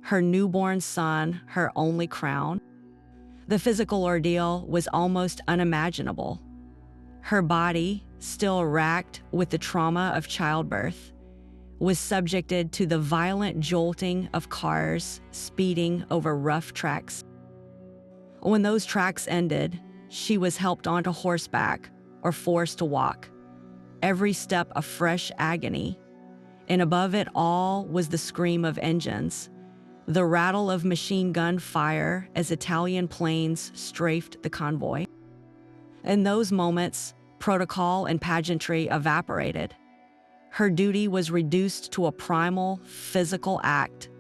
Her newborn son, her only crown. The physical ordeal was almost unimaginable. Her body, still racked with the trauma of childbirth, was subjected to the violent jolting of cars speeding over rough tracks. When those tracks ended, she was helped onto horseback or forced to walk, every step a fresh agony. And above it all was the scream of engines, the rattle of machine gun fire as Italian planes strafed the convoy. In those moments, protocol and pageantry evaporated. Her duty was reduced to a primal, physical act,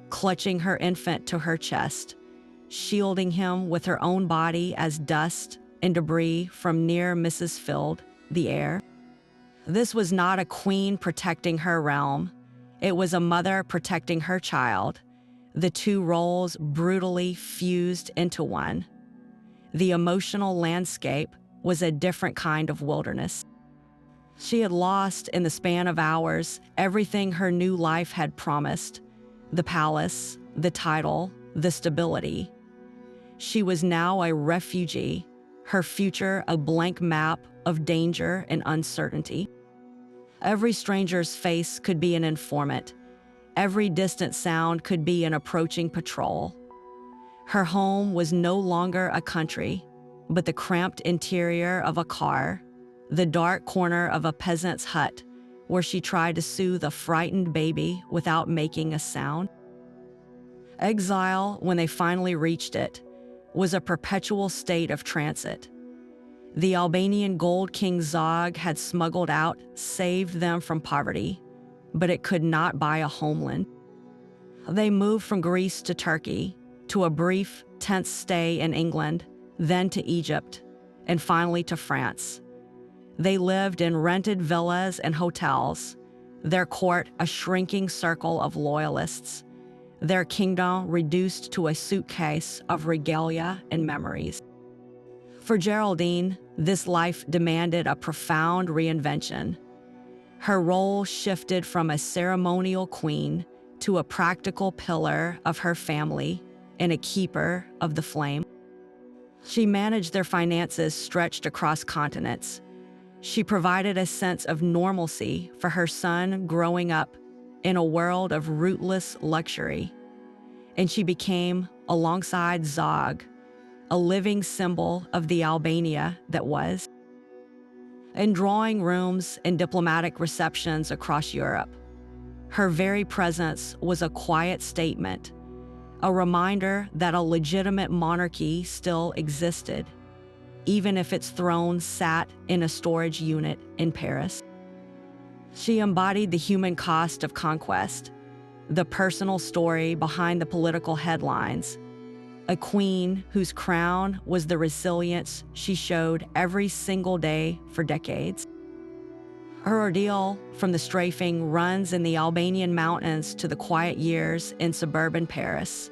clutching her infant to her chest, shielding him with her own body as dust and debris from near misses filled the air. This was not a queen protecting her realm. It was a mother protecting her child, the two roles brutally fused into one. The emotional landscape was a different kind of wilderness. She had lost, in the span of hours, everything her new life had promised: the palace, the title, the stability. She was now a refugee, her future a blank map of danger and uncertainty. Every stranger's face could be an informant. Every distant sound could be an approaching patrol. Her home was no longer a country, but the cramped interior of a car, the dark corner of a peasant's hut where she tried to soothe a frightened baby without making a sound. Exile, when they finally reached it, was a perpetual state of transit. The Albanian gold King Zog had smuggled out saved them from poverty, but it could not buy a homeland. They moved from Greece to Turkey, to a brief, tense stay in England, then to Egypt, and finally to France. They lived in rented villas and hotels, their court a shrinking circle of loyalists, their kingdom reduced to a suitcase of regalia and memories. For Geraldine, this life demanded a profound reinvention. Her role shifted from a ceremonial queen to a practical pillar of her family and a keeper of the flame. She managed their finances stretched across continents. She provided a sense of normalcy for her son growing up in a world of rootless luxury. And she became, alongside Zog, a living symbol of the Albania that was. In drawing rooms and diplomatic receptions across Europe, her very presence was a quiet statement, a reminder that a legitimate monarchy still existed, even if its throne sat in a storage unit in Paris. She embodied the human cost of conquest, the personal story behind the political headlines, a queen whose crown was the resilience she showed every single day for decades. Her ordeal, from the strafing runs in the Albanian mountains to the quiet years in suburban Paris,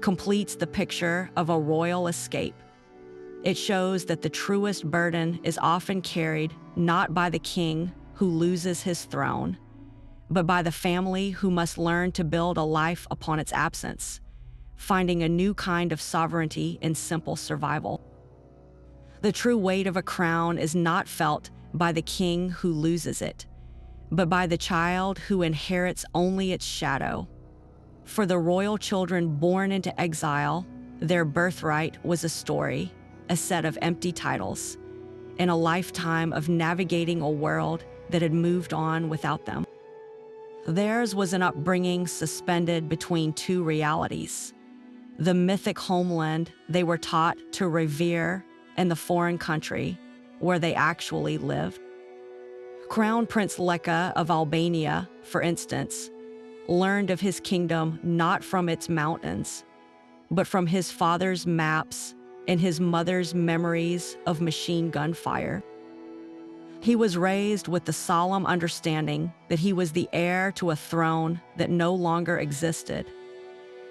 completes the picture of a royal escape. It shows that the truest burden is often carried not by the king who loses his throne, but by the family who must learn to build a life upon its absence, finding a new kind of sovereignty in simple survival. The true weight of a crown is not felt by the king who loses it, but by the child who inherits only its shadow. For the royal children born into exile, their birthright was a story, a set of empty titles, and a lifetime of navigating a world that had moved on without them. Theirs was an upbringing suspended between two realities: the mythic homeland they were taught to revere and the foreign country where they actually lived. Crown Prince Leka of Albania, for instance, learned of his kingdom not from its mountains, but from his father's maps in his mother's memories of machine gun fire. He was raised with the solemn understanding that he was the heir to a throne that no longer existed.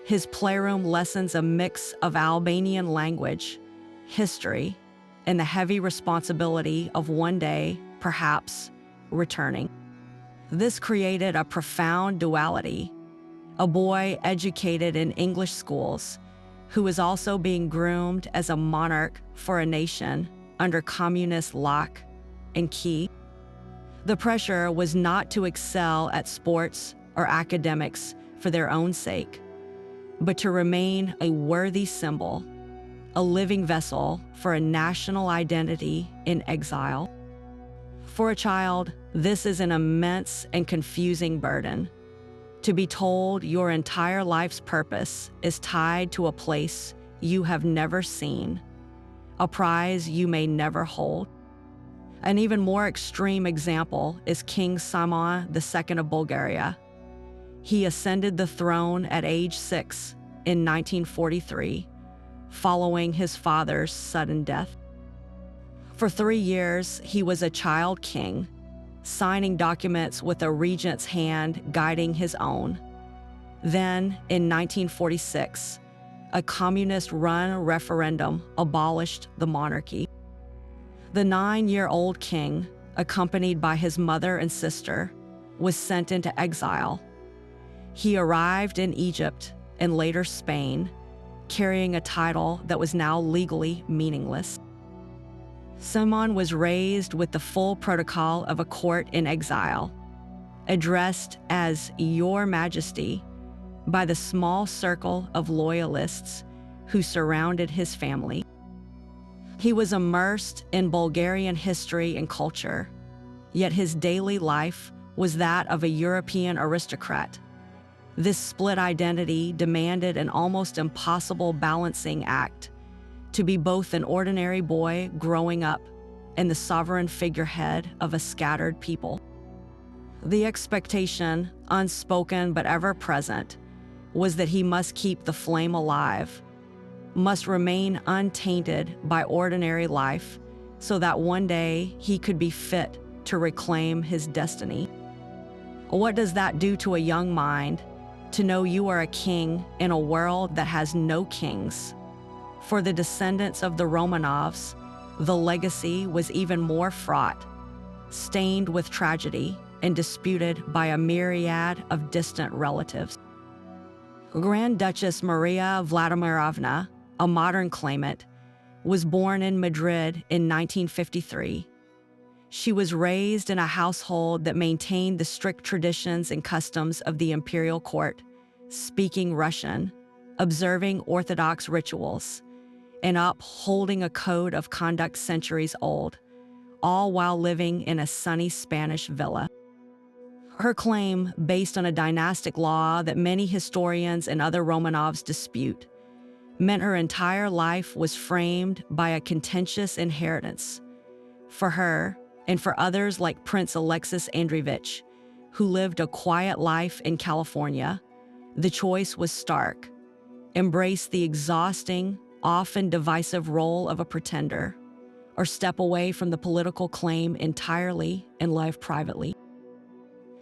His playroom lessons a mix of Albanian language, history, and the heavy responsibility of one day, perhaps, returning. This created a profound duality: a boy educated in English schools who was also being groomed as a monarch for a nation under communist lock and key. The pressure was not to excel at sports or academics for their own sake, but to remain a worthy symbol, a living vessel for a national identity in exile. For a child, this is an immense and confusing burden. To be told your entire life's purpose is tied to a place you have never seen, a prize you may never hold. An even more extreme example is King Simon II of Bulgaria. He ascended the throne at age 6 in 1943, following his father's sudden death. For 3 years, he was a child king, signing documents with a regent's hand guiding his own. Then, in 1946, a communist-run referendum abolished the monarchy. The 9-year-old king, accompanied by his mother and sister, was sent into exile. He arrived in Egypt and later Spain, carrying a title that was now legally meaningless. Simon was raised with the full protocol of a court in exile, addressed as Your Majesty by the small circle of loyalists who surrounded his family. He was immersed in Bulgarian history and culture, yet his daily life was that of a European aristocrat. This split identity demanded an almost impossible balancing act: to be both an ordinary boy growing up and the sovereign figurehead of a scattered people. The expectation, unspoken but ever present, was that he must keep the flame alive, must remain untainted by ordinary life, so that one day he could be fit to reclaim his destiny. What does that do to a young mind, to know you are a king in a world that has no kings? For the descendants of the Romanovs, the legacy was even more fraught, stained with tragedy and disputed by a myriad of distant relatives. Grand Duchess Maria Vladimirovna, a modern claimant, was born in Madrid in 1953. She was raised in a household that maintained the strict traditions and customs of the imperial court, speaking Russian, observing Orthodox rituals, and upholding a code of conduct centuries old, all while living in a sunny Spanish villa. Her claim, based on a dynastic law that many historians and other Romanovs dispute, meant her entire life was framed by a contentious inheritance. For her, and for others like Prince Alexis Andreevich, who lived a quiet life in California, the choice was stark: embrace the exhausting, often divisive role of a pretender, or step away from the political claim entirely and live privately.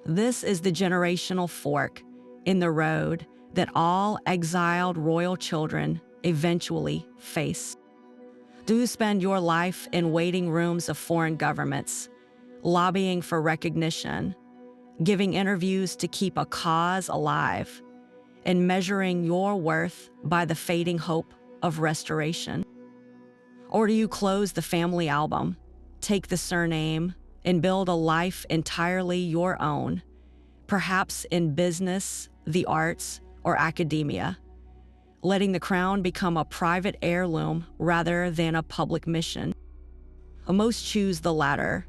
This is the generational fork in the road that all exiled royal children eventually face. Do you spend your life in waiting rooms of foreign governments, lobbying for recognition, giving interviews to keep a cause alive, and measuring your worth by the fading hope of restoration? Or do you close the family album, take the surname, and build a life entirely your own, perhaps in business, the arts, or academia, letting the crown become a private heirloom rather than a public mission? Most choose the latter.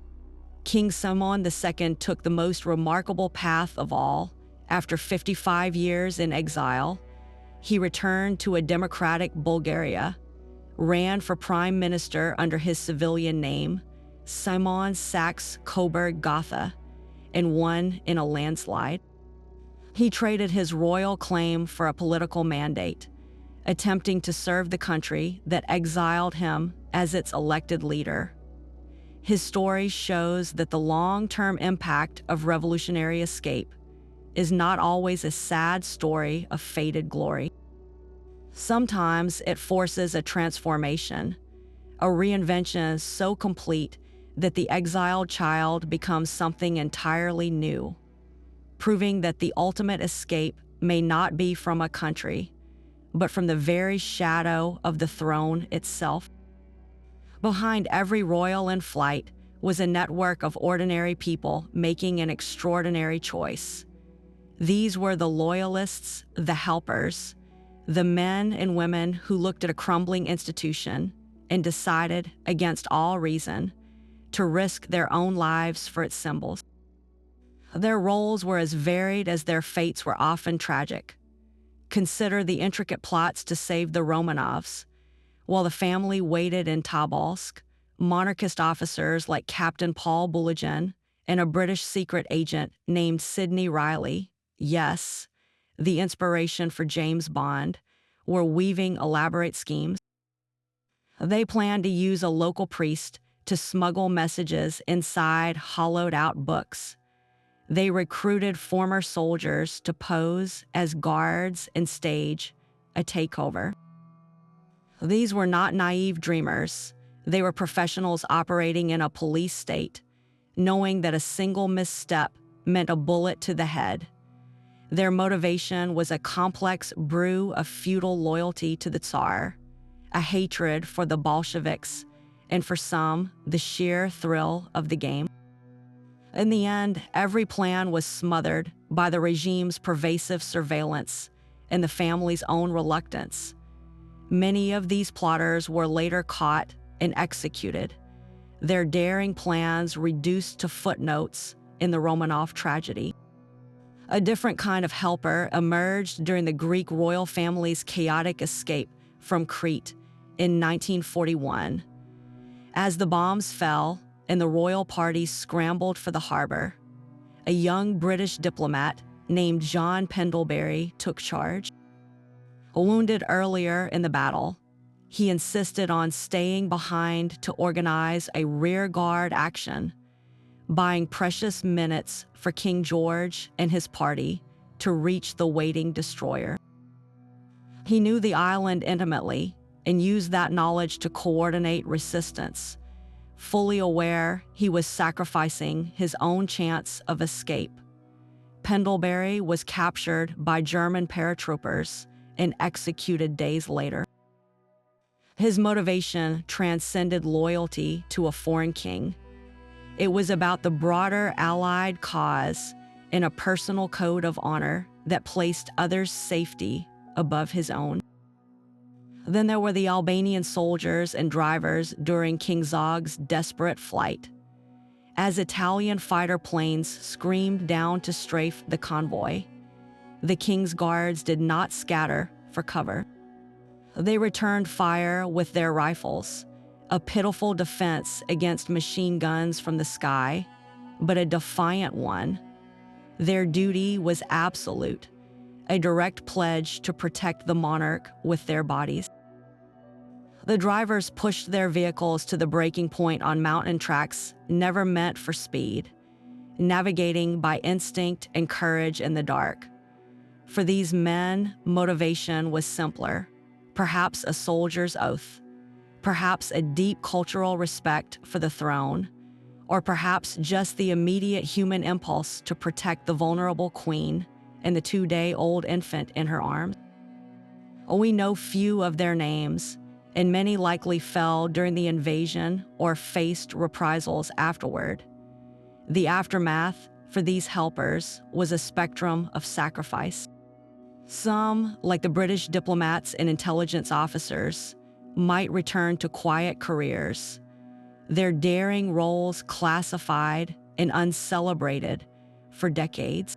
King Simon II took the most remarkable path of all. After 55 years in exile, he returned to a democratic Bulgaria, ran for prime minister under his civilian name, Simon Saxe-Coburg Gotha, and won in a landslide. He traded his royal claim for a political mandate, attempting to serve the country that exiled him as its elected leader. His story shows that the long-term impact of revolutionary escape is not always a sad story of faded glory. Sometimes it forces a transformation, a reinvention so complete that the exiled child becomes something entirely new, proving that the ultimate escape may not be from a country, but from the very shadow of the throne itself. Behind every royal in flight was a network of ordinary people making an extraordinary choice. These were the loyalists, the helpers, the men and women who looked at a crumbling institution and decided, against all reason, to risk their own lives for its symbols. Their roles were as varied as their fates were often tragic. Consider the intricate plots to save the Romanovs. While the family waited in Tobolsk, monarchist officers like Captain Paul Bulligan and a British secret agent named Sidney Riley, yes, the inspiration for James Bond, were weaving elaborate schemes. They planned to use a local priest to smuggle messages inside hollowed-out books. They recruited former soldiers to pose as guards and stage a takeover. These were not naive dreamers. They were professionals operating in a police state, knowing that a single misstep meant a bullet to the head. Their motivation was a complex brew of feudal loyalty to the Tsar, a hatred for the Bolsheviks, and for some, the sheer thrill of the game. In the end, every plan was smothered by the regime's pervasive surveillance and the family's own reluctance. Many of these plotters were later caught and executed, their daring plans reduced to footnotes in the Romanov tragedy. A different kind of helper emerged during the Greek royal family's chaotic escape from Crete in 1941. As the bombs fell and the royal party scrambled for the harbor, a young British diplomat named John Pendlebury took charge. Wounded earlier in the battle, he insisted on staying behind to organize a rearguard action, buying precious minutes for King George and his party to reach the waiting destroyer. He knew the island intimately and used that knowledge to coordinate resistance, fully aware he was sacrificing his own chance of escape. Pendlebury was captured by German paratroopers and executed days later. His motivation transcended loyalty to a foreign king. It was about the broader Allied cause and a personal code of honor that placed others' safety above his own. Then there were the Albanian soldiers and drivers during King Zog's desperate flight. As Italian fighter planes screamed down to strafe the convoy, the king's guards did not scatter for cover. They returned fire with their rifles, a pitiful defense against machine guns from the sky, but a defiant one. Their duty was absolute, a direct pledge to protect the monarch with their bodies. The drivers pushed their vehicles to the breaking point on mountain tracks never meant for speed, navigating by instinct and courage in the dark. For these men, motivation was simpler, perhaps a soldier's oath, perhaps a deep cultural respect for the throne, or perhaps just the immediate human impulse to protect the vulnerable queen and the 2-day-old infant in her arms. We know few of their names, and many likely fell during the invasion or faced reprisals afterward. The aftermath for these helpers was a spectrum of sacrifice. Some, like the British diplomats and intelligence officers, might return to quiet careers, their daring roles classified and uncelebrated for decades.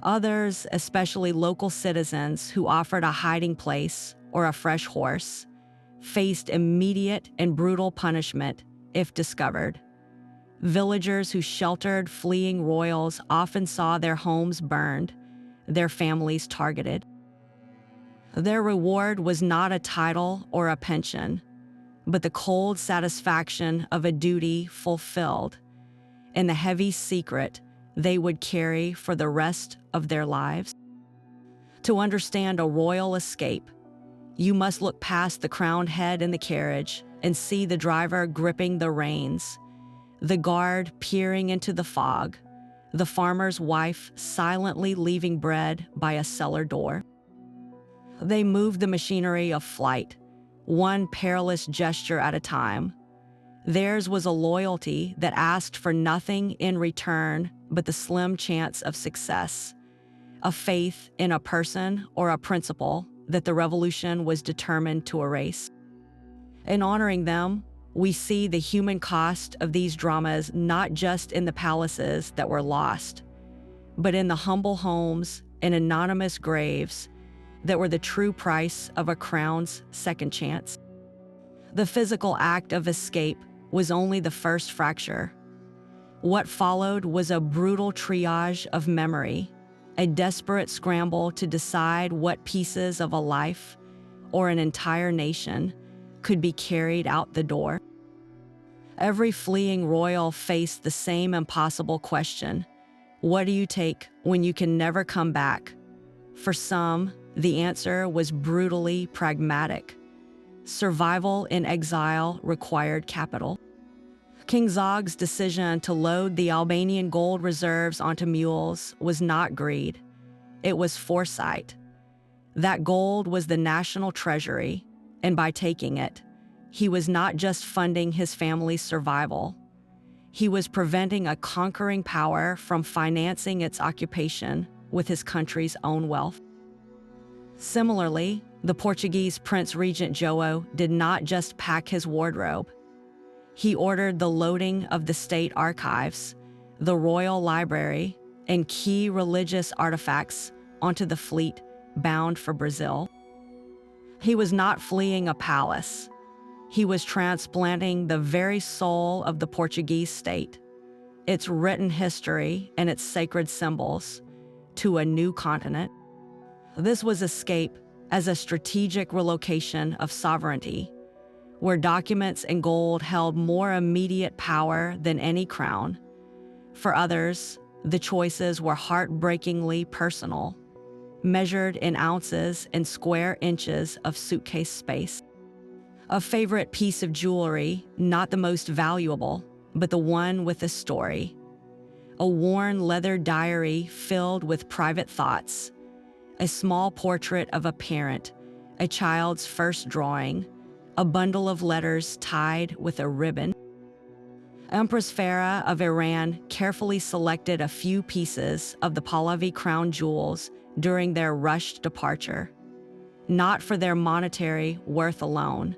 Others, especially local citizens who offered a hiding place or a fresh horse, faced immediate and brutal punishment if discovered. Villagers who sheltered fleeing royals often saw their homes burned, their families targeted. Their reward was not a title or a pension, but the cold satisfaction of a duty fulfilled and the heavy secret they would carry for the rest of their lives. To understand a royal escape, you must look past the crowned head in the carriage and see the driver gripping the reins, the guard peering into the fog, the farmer's wife silently leaving bread by a cellar door. They moved the machinery of flight, one perilous gesture at a time. Theirs was a loyalty that asked for nothing in return but the slim chance of success, a faith in a person or a principle that the revolution was determined to erase. In honoring them, we see the human cost of these dramas not just in the palaces that were lost, but in the humble homes and anonymous graves that were the true price of a crown's second chance. The physical act of escape was only the first fracture. What followed was a brutal triage of memory, a desperate scramble to decide what pieces of a life or an entire nation could be carried out the door. Every fleeing royal faced the same impossible question: what do you take when you can never come back? For some, the answer was brutally pragmatic. Survival in exile required capital. King Zog's decision to load the Albanian gold reserves onto mules was not greed. It was foresight. That gold was the national treasury, and by taking it, he was not just funding his family's survival. He was preventing a conquering power from financing its occupation with his country's own wealth. Similarly, the Portuguese Prince Regent João did not just pack his wardrobe. He ordered the loading of the state archives, the royal library, and key religious artifacts onto the fleet bound for Brazil. He was not fleeing a palace. He was transplanting the very soul of the Portuguese state, its written history and its sacred symbols, to a new continent. This was escape as a strategic relocation of sovereignty, where documents and gold held more immediate power than any crown. For others, the choices were heartbreakingly personal, measured in ounces and square inches of suitcase space. A favorite piece of jewelry, not the most valuable, but the one with a story. A worn leather diary filled with private thoughts. A small portrait of a parent, a child's first drawing, a bundle of letters tied with a ribbon. Empress Farah of Iran carefully selected a few pieces of the Pahlavi crown jewels during their rushed departure, not for their monetary worth alone,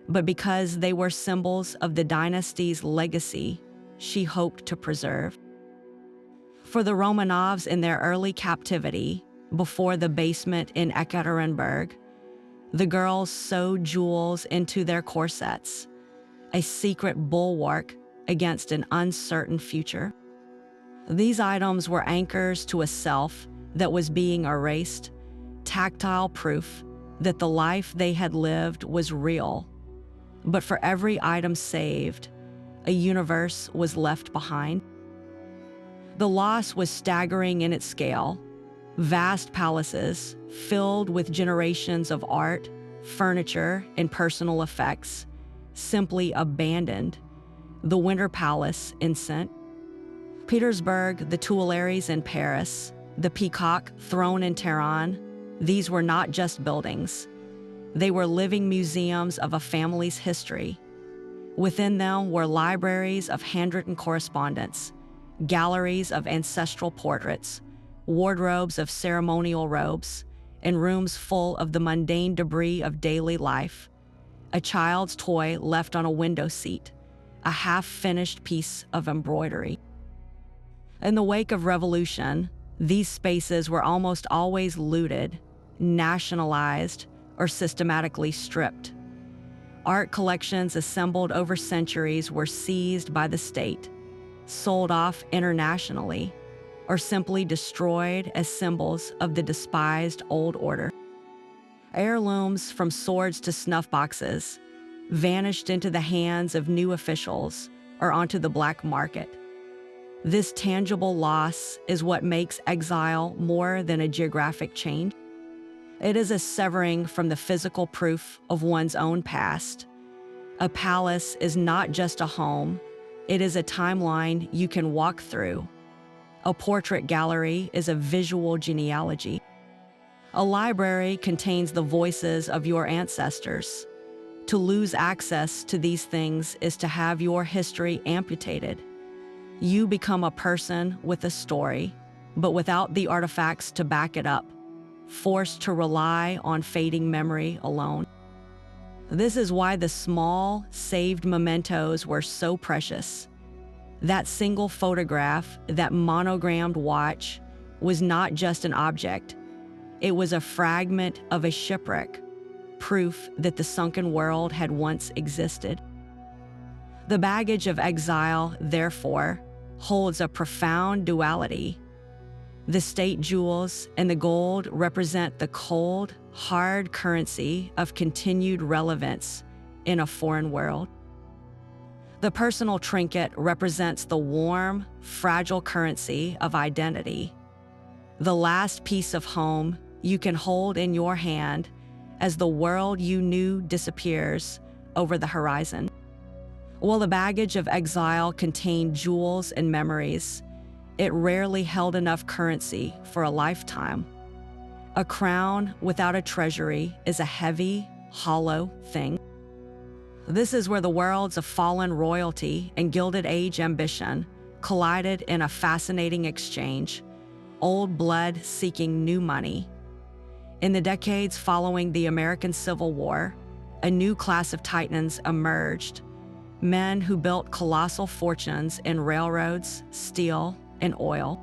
but because they were symbols of the dynasty's legacy she hoped to preserve. For the Romanovs in their early captivity, before the basement in Ekaterinburg, the girls sewed jewels into their corsets, a secret bulwark against an uncertain future. These items were anchors to a self that was being erased, tactile proof that the life they had lived was real. But for every item saved, a universe was left behind. The loss was staggering in its scale. Vast palaces filled with generations of art, furniture, and personal effects, simply abandoned. The Winter Palace in St. Petersburg, the Tuileries in Paris, the Peacock Throne in Tehran, these were not just buildings. They were living museums of a family's history. Within them were libraries of handwritten correspondence, galleries of ancestral portraits, wardrobes of ceremonial robes, and rooms full of the mundane debris of daily life. A child's toy left on a window seat, a half-finished piece of embroidery. In the wake of revolution, these spaces were almost always looted, nationalized, or systematically stripped. Art collections assembled over centuries were seized by the state, sold off internationally, or simply destroyed as symbols of the despised old order. Heirlooms from swords to snuff boxes vanished into the hands of new officials or onto the black market. This tangible loss is what makes exile more than a geographic change. It is a severing from the physical proof of one's own past. A palace is not just a home, it is a timeline you can walk through. A portrait gallery is a visual genealogy. A library contains the voices of your ancestors. To lose access to these things is to have your history amputated. You become a person with a story, but without the artifacts to back it up, forced to rely on fading memory alone. This is why the small, saved mementos were so precious. That single photograph, that monogrammed watch, was not just an object. It was a fragment of a shipwreck, proof that the sunken world had once existed. The baggage of exile, therefore, holds a profound duality. The state jewels and the gold represent the cold, hard currency of continued relevance in a foreign world. The personal trinket represents the warm, fragile currency of identity. The last piece of home you can hold in your hand as the world you knew disappears over the horizon. While the baggage of exile contained jewels and memories, it rarely held enough currency for a lifetime. A crown without a treasury is a heavy, hollow thing. This is where the worlds of fallen royalty and Gilded Age ambition collided in a fascinating exchange, old blood seeking new money. In the decades following the American Civil War, a new class of titans emerged, men who built colossal fortunes in railroads, steel, and oil.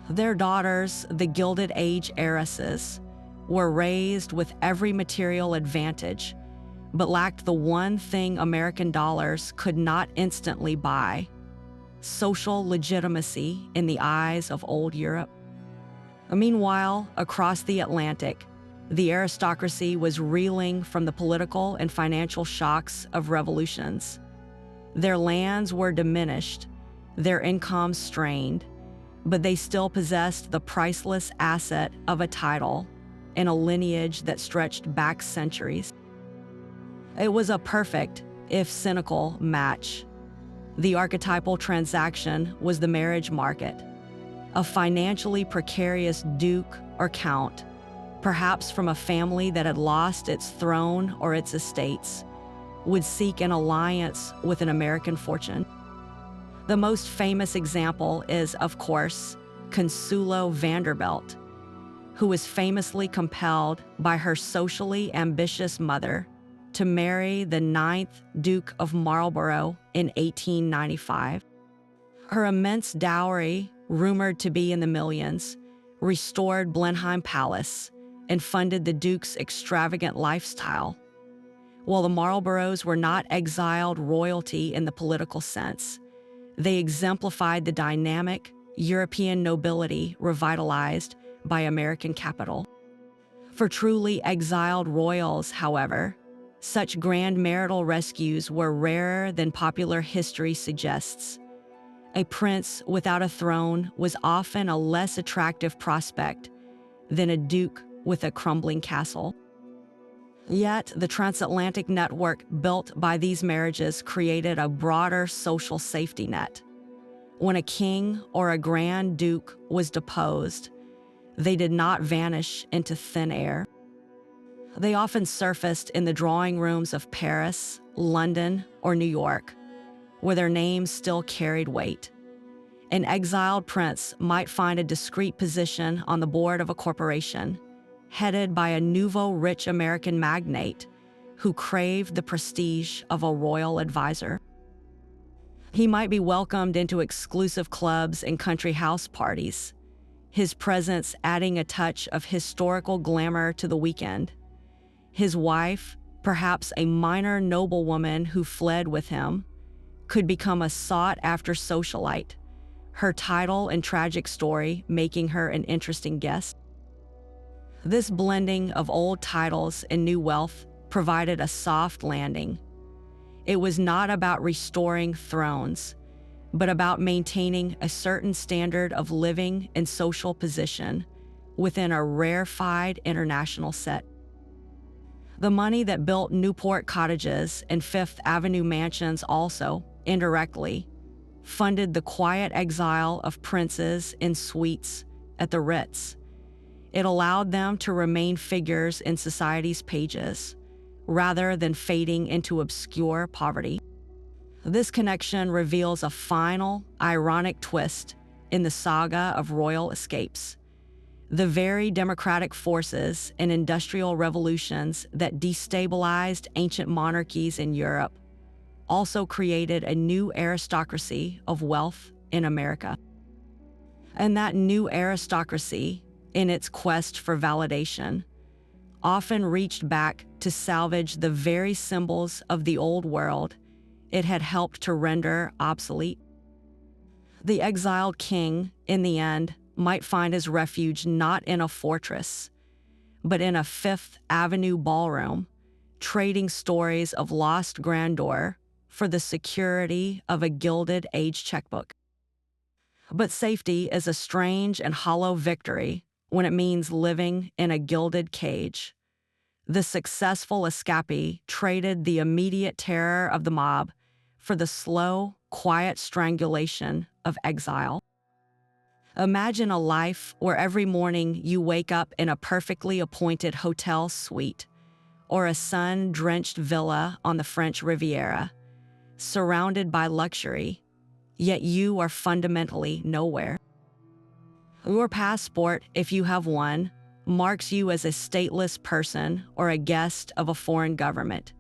Their daughters, the Gilded Age heiresses, were raised with every material advantage, but lacked the one thing American dollars could not instantly buy: social legitimacy in the eyes of old Europe. Meanwhile, across the Atlantic, the aristocracy was reeling from the political and financial shocks of revolutions. Their lands were diminished, their incomes strained, but they still possessed the priceless asset of a title and a lineage that stretched back centuries. It was a perfect, if cynical, match. The archetypal transaction was the marriage market. A financially precarious duke or count, perhaps from a family that had lost its throne or its estates, would seek an alliance with an American fortune. The most famous example is, of course, Consuelo Vanderbilt, who was famously compelled by her socially ambitious mother to marry the 9th Duke of Marlborough in 1895. Her immense dowry, rumored to be in the millions, restored Blenheim Palace and funded the Duke's extravagant lifestyle. While the Marlboroughs were not exiled royalty in the political sense, they exemplified the dynamic European nobility revitalized by American capital. For truly exiled royals, however, such grand marital rescues were rarer than popular history suggests. A prince without a throne was often a less attractive prospect than a duke with a crumbling castle. Yet, the transatlantic network built by these marriages created a broader social safety net. When a king or a grand duke was deposed, they did not vanish into thin air. They often surfaced in the drawing rooms of Paris, London, or New York, where their names still carried weight. An exiled prince might find a discreet position on the board of a corporation, headed by a nouveau rich American magnate who craved the prestige of a royal advisor. He might be welcomed into exclusive clubs and country house parties, his presence adding a touch of historical glamour to the weekend. His wife, perhaps a minor noblewoman who fled with him, could become a sought-after socialite, her title and tragic story making her an interesting guest. This blending of old titles and new wealth provided a soft landing. It was not about restoring thrones, but about maintaining a certain standard of living and social position within a rarefied international set. The money that built Newport cottages and Fifth Avenue mansions also, indirectly, funded the quiet exile of princes in suites at the Ritz. It allowed them to remain figures in society's pages, rather than fading into obscure poverty. This connection reveals a final, ironic twist in the saga of royal escapes. The very democratic forces and industrial revolutions that destabilized ancient monarchies in Europe also created a new aristocracy of wealth in America. And that new aristocracy, in its quest for validation, often reached back to salvage the very symbols of the old world it had helped to render obsolete. The exiled king, in the end, might find his refuge not in a fortress, but in a Fifth Avenue ballroom, trading stories of lost grandeur for the security of a Gilded Age checkbook. But safety is a strange and hollow victory when it means living in a gilded cage. The successful escapee traded the immediate terror of the mob for the slow, quiet strangulation of exile. Imagine a life where every morning you wake up in a perfectly appointed hotel suite or a sun-drenched villa on the French Riviera, surrounded by luxury, yet you are fundamentally nowhere. Your passport, if you have one, marks you as a stateless person or a guest of a foreign government.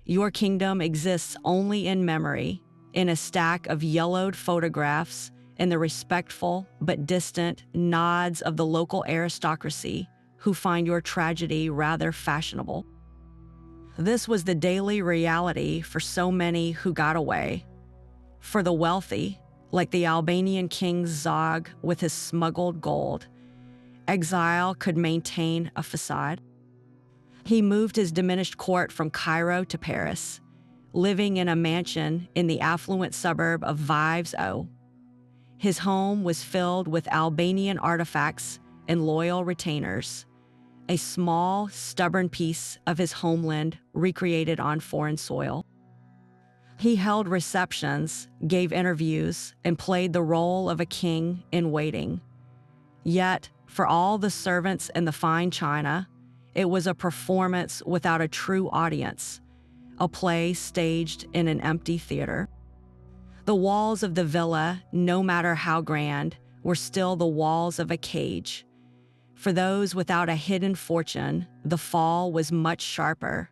Your kingdom exists only in memory, in a stack of yellowed photographs and the respectful but distant nods of the local aristocracy who find your tragedy rather fashionable. This was the daily reality for so many who got away. For the wealthy, like the Albanian King Zog with his smuggled gold, exile could maintain a facade. He moved his diminished court from Cairo to Paris, living in a mansion in the affluent suburb of Vives-O. His home was filled with Albanian artifacts and loyal retainers, a small, stubborn piece of his homeland recreated on foreign soil. He held receptions, gave interviews, and played the role of a king in waiting. Yet, for all the servants and the fine china, it was a performance without a true audience, a play staged in an empty theater. The walls of the villa, no matter how grand, were still the walls of a cage. For those without a hidden fortune, the fall was much sharper.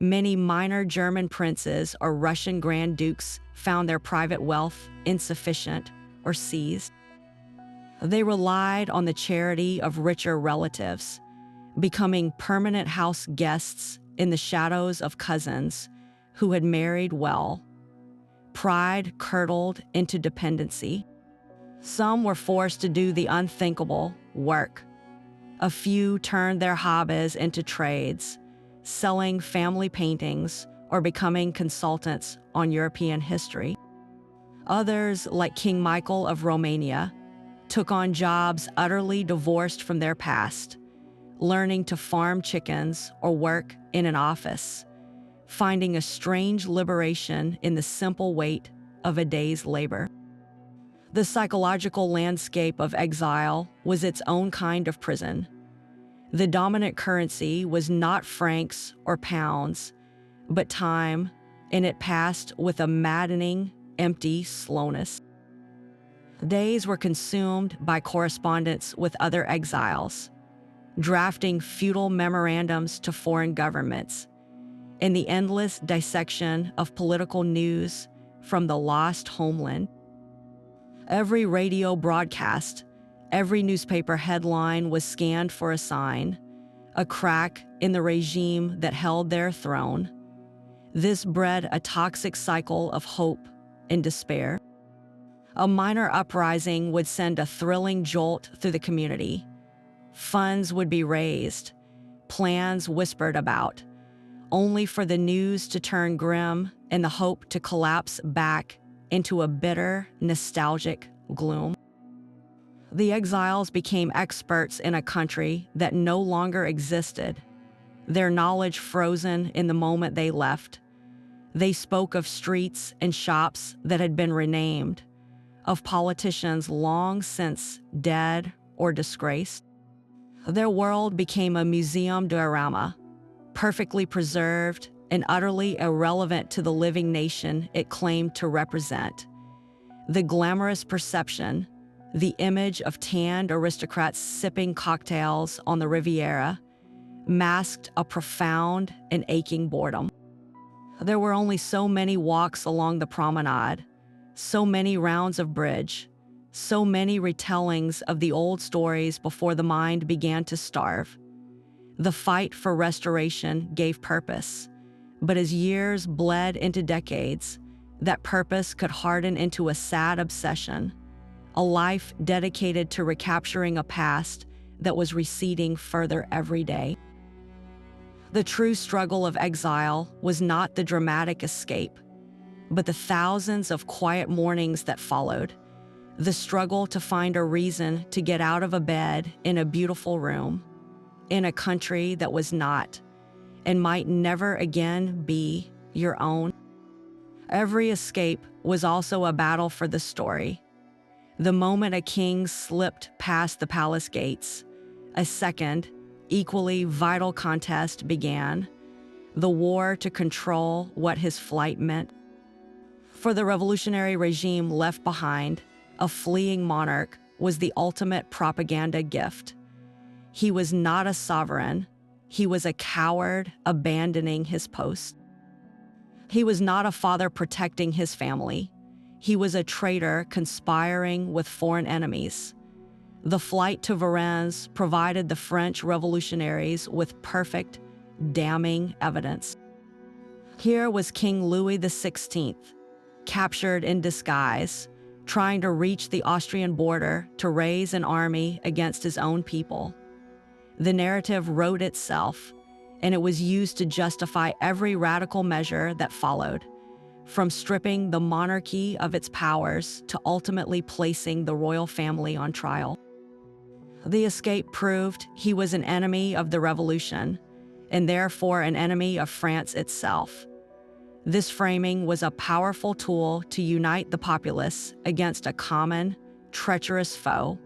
Many minor German princes or Russian Grand Dukes found their private wealth insufficient or seized. They relied on the charity of richer relatives, becoming permanent house guests in the shadows of cousins who had married well. Pride curdled into dependency. Some were forced to do the unthinkable work. A few turned their hobbies into trades, selling family paintings or becoming consultants on European history. Others, like King Michael of Romania, took on jobs utterly divorced from their past, learning to farm chickens or work in an office, finding a strange liberation in the simple weight of a day's labor. The psychological landscape of exile was its own kind of prison. The dominant currency was not francs or pounds, but time, and it passed with a maddening, empty slowness. Days were consumed by correspondence with other exiles, drafting feudal memorandums to foreign governments, in the endless dissection of political news from the lost homeland. Every radio broadcast, every newspaper headline was scanned for a sign, a crack in the regime that held their throne. This bred a toxic cycle of hope and despair. A minor uprising would send a thrilling jolt through the community. Funds would be raised, plans whispered about, only for the news to turn grim and the hope to collapse back into a bitter, nostalgic gloom. The exiles became experts in a country that no longer existed, their knowledge frozen in the moment they left. They spoke of streets and shops that had been renamed, of politicians long since dead or disgraced. Their world became a museum diorama, perfectly preserved and utterly irrelevant to the living nation it claimed to represent. The glamorous perception, the image of tanned aristocrats sipping cocktails on the Riviera, masked a profound and aching boredom. There were only so many walks along the promenade, so many rounds of bridge, so many retellings of the old stories before the mind began to starve. The fight for restoration gave purpose, but as years bled into decades, that purpose could harden into a sad obsession, a life dedicated to recapturing a past that was receding further every day. The true struggle of exile was not the dramatic escape, but the thousands of quiet mornings that followed, the struggle to find a reason to get out of a bed in a beautiful room, in a country that was not, and might never again be, your own. Every escape was also a battle for the story. The moment a king slipped past the palace gates, a second, equally vital contest began, the war to control what his flight meant. For the revolutionary regime left behind, a fleeing monarch was the ultimate propaganda gift. He was not a sovereign. He was a coward abandoning his post. He was not a father protecting his family. He was a traitor conspiring with foreign enemies. The flight to Varennes provided the French revolutionaries with perfect, damning evidence. Here was King Louis XVI, captured in disguise, trying to reach the Austrian border to raise an army against his own people. The narrative wrote itself, and it was used to justify every radical measure that followed, from stripping the monarchy of its powers to ultimately placing the royal family on trial. The escape proved he was an enemy of the revolution, and therefore an enemy of France itself. This framing was a powerful tool to unite the populace against a common, treacherous foe,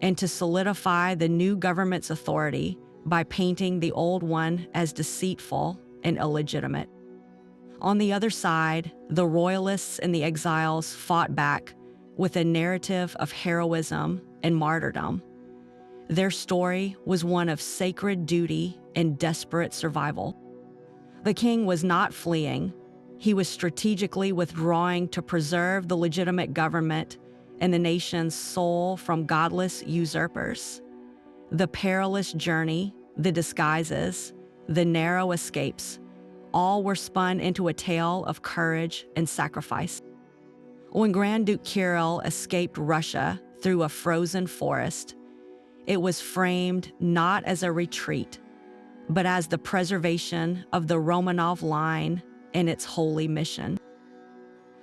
and to solidify the new government's authority by painting the old one as deceitful and illegitimate. On the other side, the royalists and the exiles fought back with a narrative of heroism and martyrdom. Their story was one of sacred duty and desperate survival. The king was not fleeing. He was strategically withdrawing to preserve the legitimate government and the nation's soul from godless usurpers. The perilous journey, the disguises, the narrow escapes, all were spun into a tale of courage and sacrifice. When Grand Duke Kirill escaped Russia through a frozen forest, it was framed not as a retreat, but as the preservation of the Romanov line and its holy mission.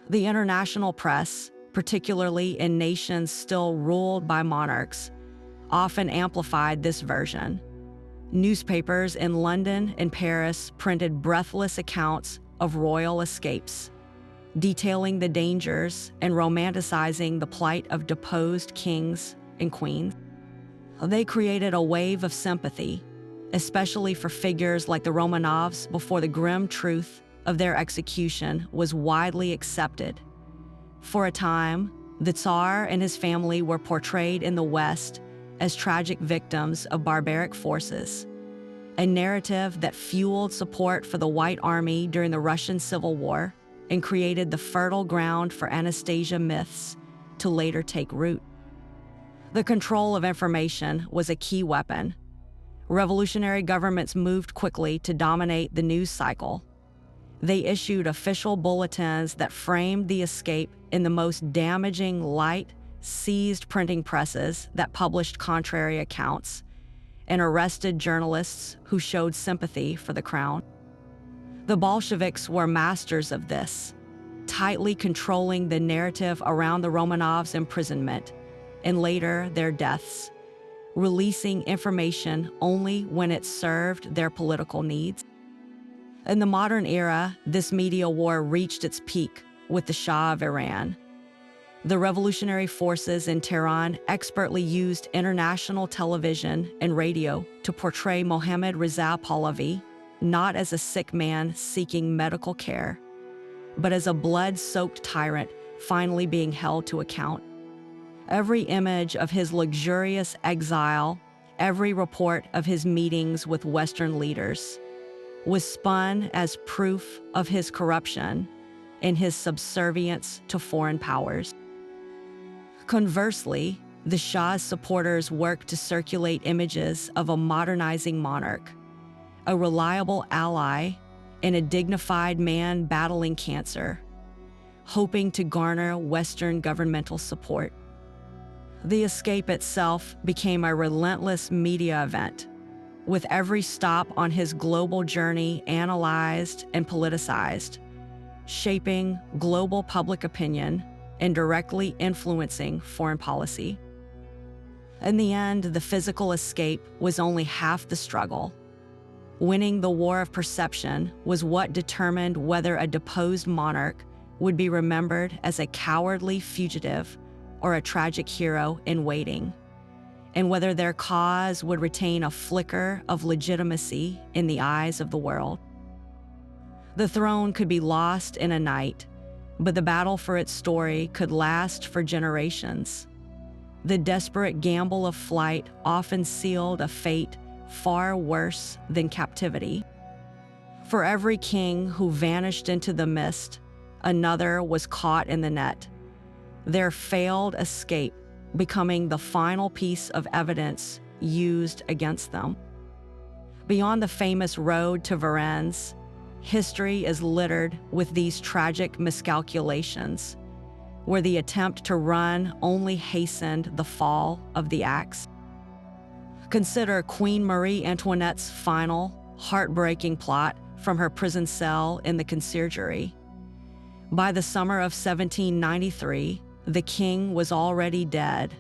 The international press, particularly in nations still ruled by monarchs, often amplified this version. Newspapers in London and Paris printed breathless accounts of royal escapes, detailing the dangers and romanticizing the plight of deposed kings and queens. They created a wave of sympathy, especially for figures like the Romanovs before the grim truth of their execution was widely accepted. For a time, the Tsar and his family were portrayed in the West as tragic victims of barbaric forces, a narrative that fueled support for the White Army during the Russian Civil War and created the fertile ground for Anastasia myths to later take root. The control of information was a key weapon. Revolutionary governments moved quickly to dominate the news cycle. They issued official bulletins that framed the escape in the most damaging light, seized printing presses that published contrary accounts, and arrested journalists who showed sympathy for the crown. The Bolsheviks were masters of this, tightly controlling the narrative around the Romanovs' imprisonment and later their deaths, releasing information only when it served their political needs. In the modern era, this media war reached its peak with the Shah of Iran. The revolutionary forces in Tehran expertly used international television and radio to portray Mohammad Reza Pahlavi not as a sick man seeking medical care, but as a blood-soaked tyrant finally being held to account. Every image of his luxurious exile, every report of his meetings with Western leaders, was spun as proof of his corruption and his subservience to foreign powers. Conversely, the Shah's supporters worked to circulate images of a modernizing monarch, a reliable ally, and a dignified man battling cancer, hoping to garner Western governmental support. The escape itself became a relentless media event, with every stop on his global journey analyzed and politicized, shaping global public opinion and directly influencing foreign policy. In the end, the physical escape was only half the struggle. Winning the war of perception was what determined whether a deposed monarch would be remembered as a cowardly fugitive or a tragic hero in waiting, and whether their cause would retain a flicker of legitimacy in the eyes of the world. The throne could be lost in a night, but the battle for its story could last for generations. The desperate gamble of flight often sealed a fate far worse than captivity. For every king who vanished into the mist, another was caught in the net, their failed escape becoming the final piece of evidence used against them. Beyond the famous road to Varennes, history is littered with these tragic miscalculations, where the attempt to run only hastened the fall of the axe. Consider Queen Marie Antoinette's final, heartbreaking plot from her prison cell in the Conciergerie. By the summer of 1793, the king was already dead,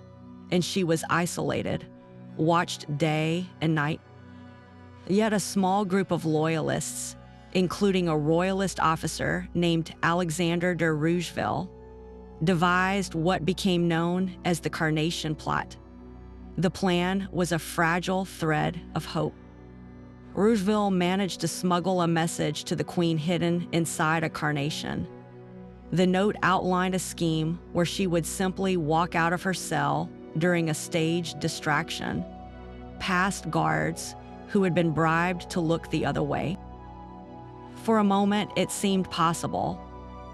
and she was isolated, watched day and night. Yet a small group of loyalists, including a royalist officer named Alexander de Rougeville, devised what became known as the Carnation Plot. The plan was a fragile thread of hope. Rougeville managed to smuggle a message to the queen hidden inside a carnation. The note outlined a scheme where she would simply walk out of her cell during a staged distraction, past guards who had been bribed to look the other way. For a moment, it seemed possible,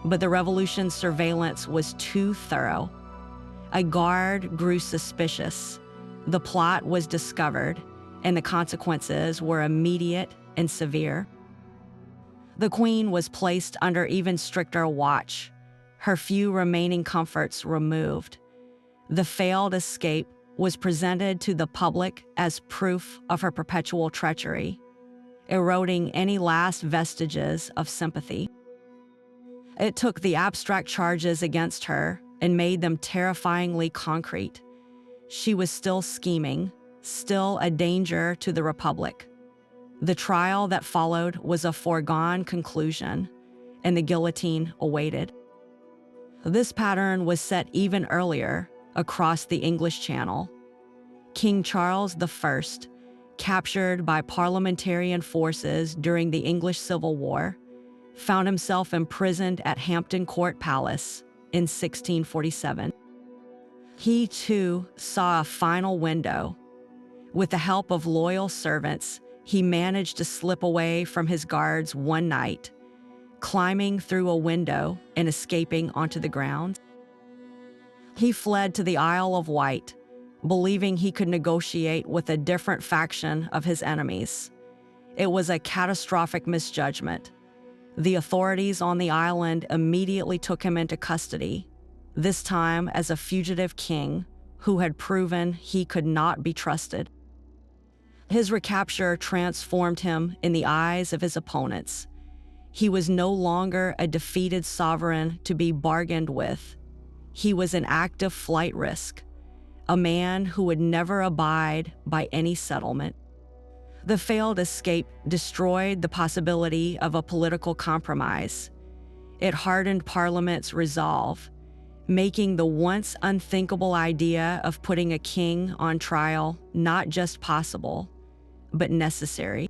but the revolution's surveillance was too thorough. A guard grew suspicious. The plot was discovered, and the consequences were immediate and severe. The queen was placed under even stricter watch, her few remaining comforts removed. The failed escape was presented to the public as proof of her perpetual treachery, eroding any last vestiges of sympathy. It took the abstract charges against her and made them terrifyingly concrete. She was still scheming, still a danger to the Republic. The trial that followed was a foregone conclusion, and the guillotine awaited. This pattern was set even earlier across the English Channel. King Charles I, captured by parliamentarian forces during the English Civil War, found himself imprisoned at Hampton Court Palace in 1647. He, too, saw a final window. With the help of loyal servants, he managed to slip away from his guards one night, climbing through a window and escaping onto the ground. He fled to the Isle of Wight, believing he could negotiate with a different faction of his enemies. It was a catastrophic misjudgment. The authorities on the island immediately took him into custody, this time as a fugitive king who had proven he could not be trusted. His recapture transformed him in the eyes of his opponents. He was no longer a defeated sovereign to be bargained with. He was an active flight risk, a man who would never abide by any settlement. The failed escape destroyed the possibility of a political compromise. It hardened Parliament's resolve, making the once unthinkable idea of putting a king on trial not just possible, but necessary.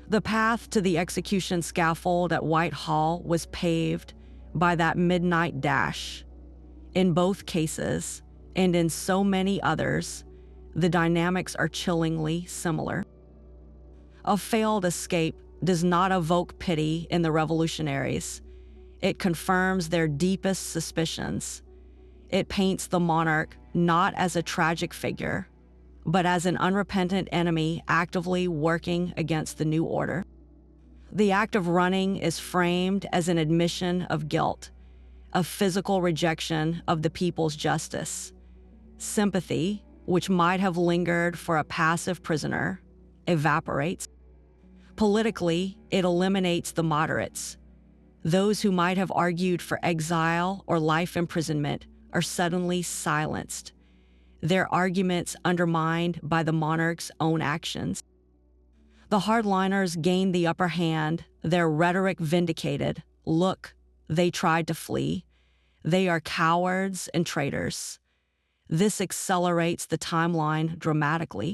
The path to the execution scaffold at Whitehall was paved by that midnight dash. In both cases, and in so many others, the dynamics are chillingly similar. A failed escape does not evoke pity in the revolutionaries. It confirms their deepest suspicions. It paints the monarch not as a tragic figure, but as an unrepentant enemy actively working against the new order. The act of running is framed as an admission of guilt, a physical rejection of the people's justice. Sympathy, which might have lingered for a passive prisoner, evaporates. Politically, it eliminates the moderates. Those who might have argued for exile or life imprisonment are suddenly silenced, their arguments undermined by the monarch's own actions. The hardliners gained the upper hand, their rhetoric vindicated. Look, they tried to flee. They are cowards and traitors. This accelerates the timeline dramatically.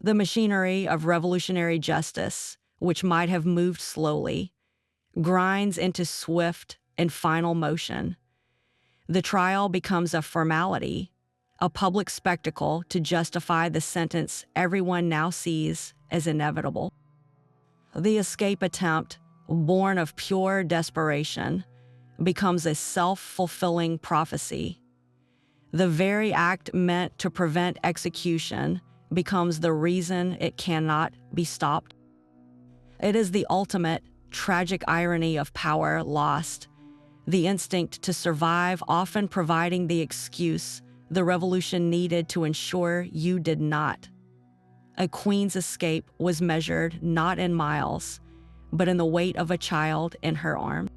The machinery of revolutionary justice, which might have moved slowly, grinds into swift and final motion. The trial becomes a formality, a public spectacle to justify the sentence everyone now sees as inevitable. The escape attempt, born of pure desperation, becomes a self-fulfilling prophecy. The very act meant to prevent execution becomes the reason it cannot be stopped. It is the ultimate, tragic irony of power lost, the instinct to survive often providing the excuse the revolution needed to ensure you did not. A queen's escape was measured not in miles, but in the weight of a child in her arms.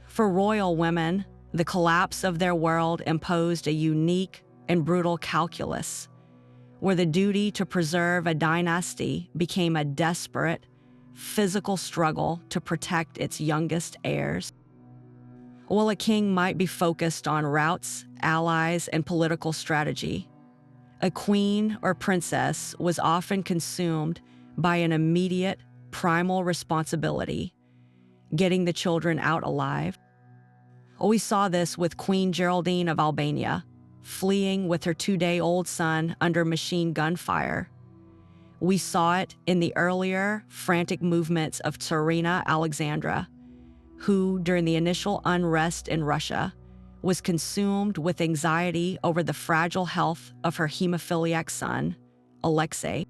For royal women, the collapse of their world imposed a unique and brutal calculus, where the duty to preserve a dynasty became a desperate, physical struggle to protect its youngest heirs. While a king might be focused on routes, allies, and political strategy, a queen or princess was often consumed by an immediate, primal responsibility: getting the children out alive. We saw this with Queen Geraldine of Albania, fleeing with her 2-day-old son under machine gun fire. We saw it in the earlier, frantic movements of Tsarina Alexandra, who, during the initial unrest in Russia, was consumed with anxiety over the fragile health of her hemophiliac son, Alexei.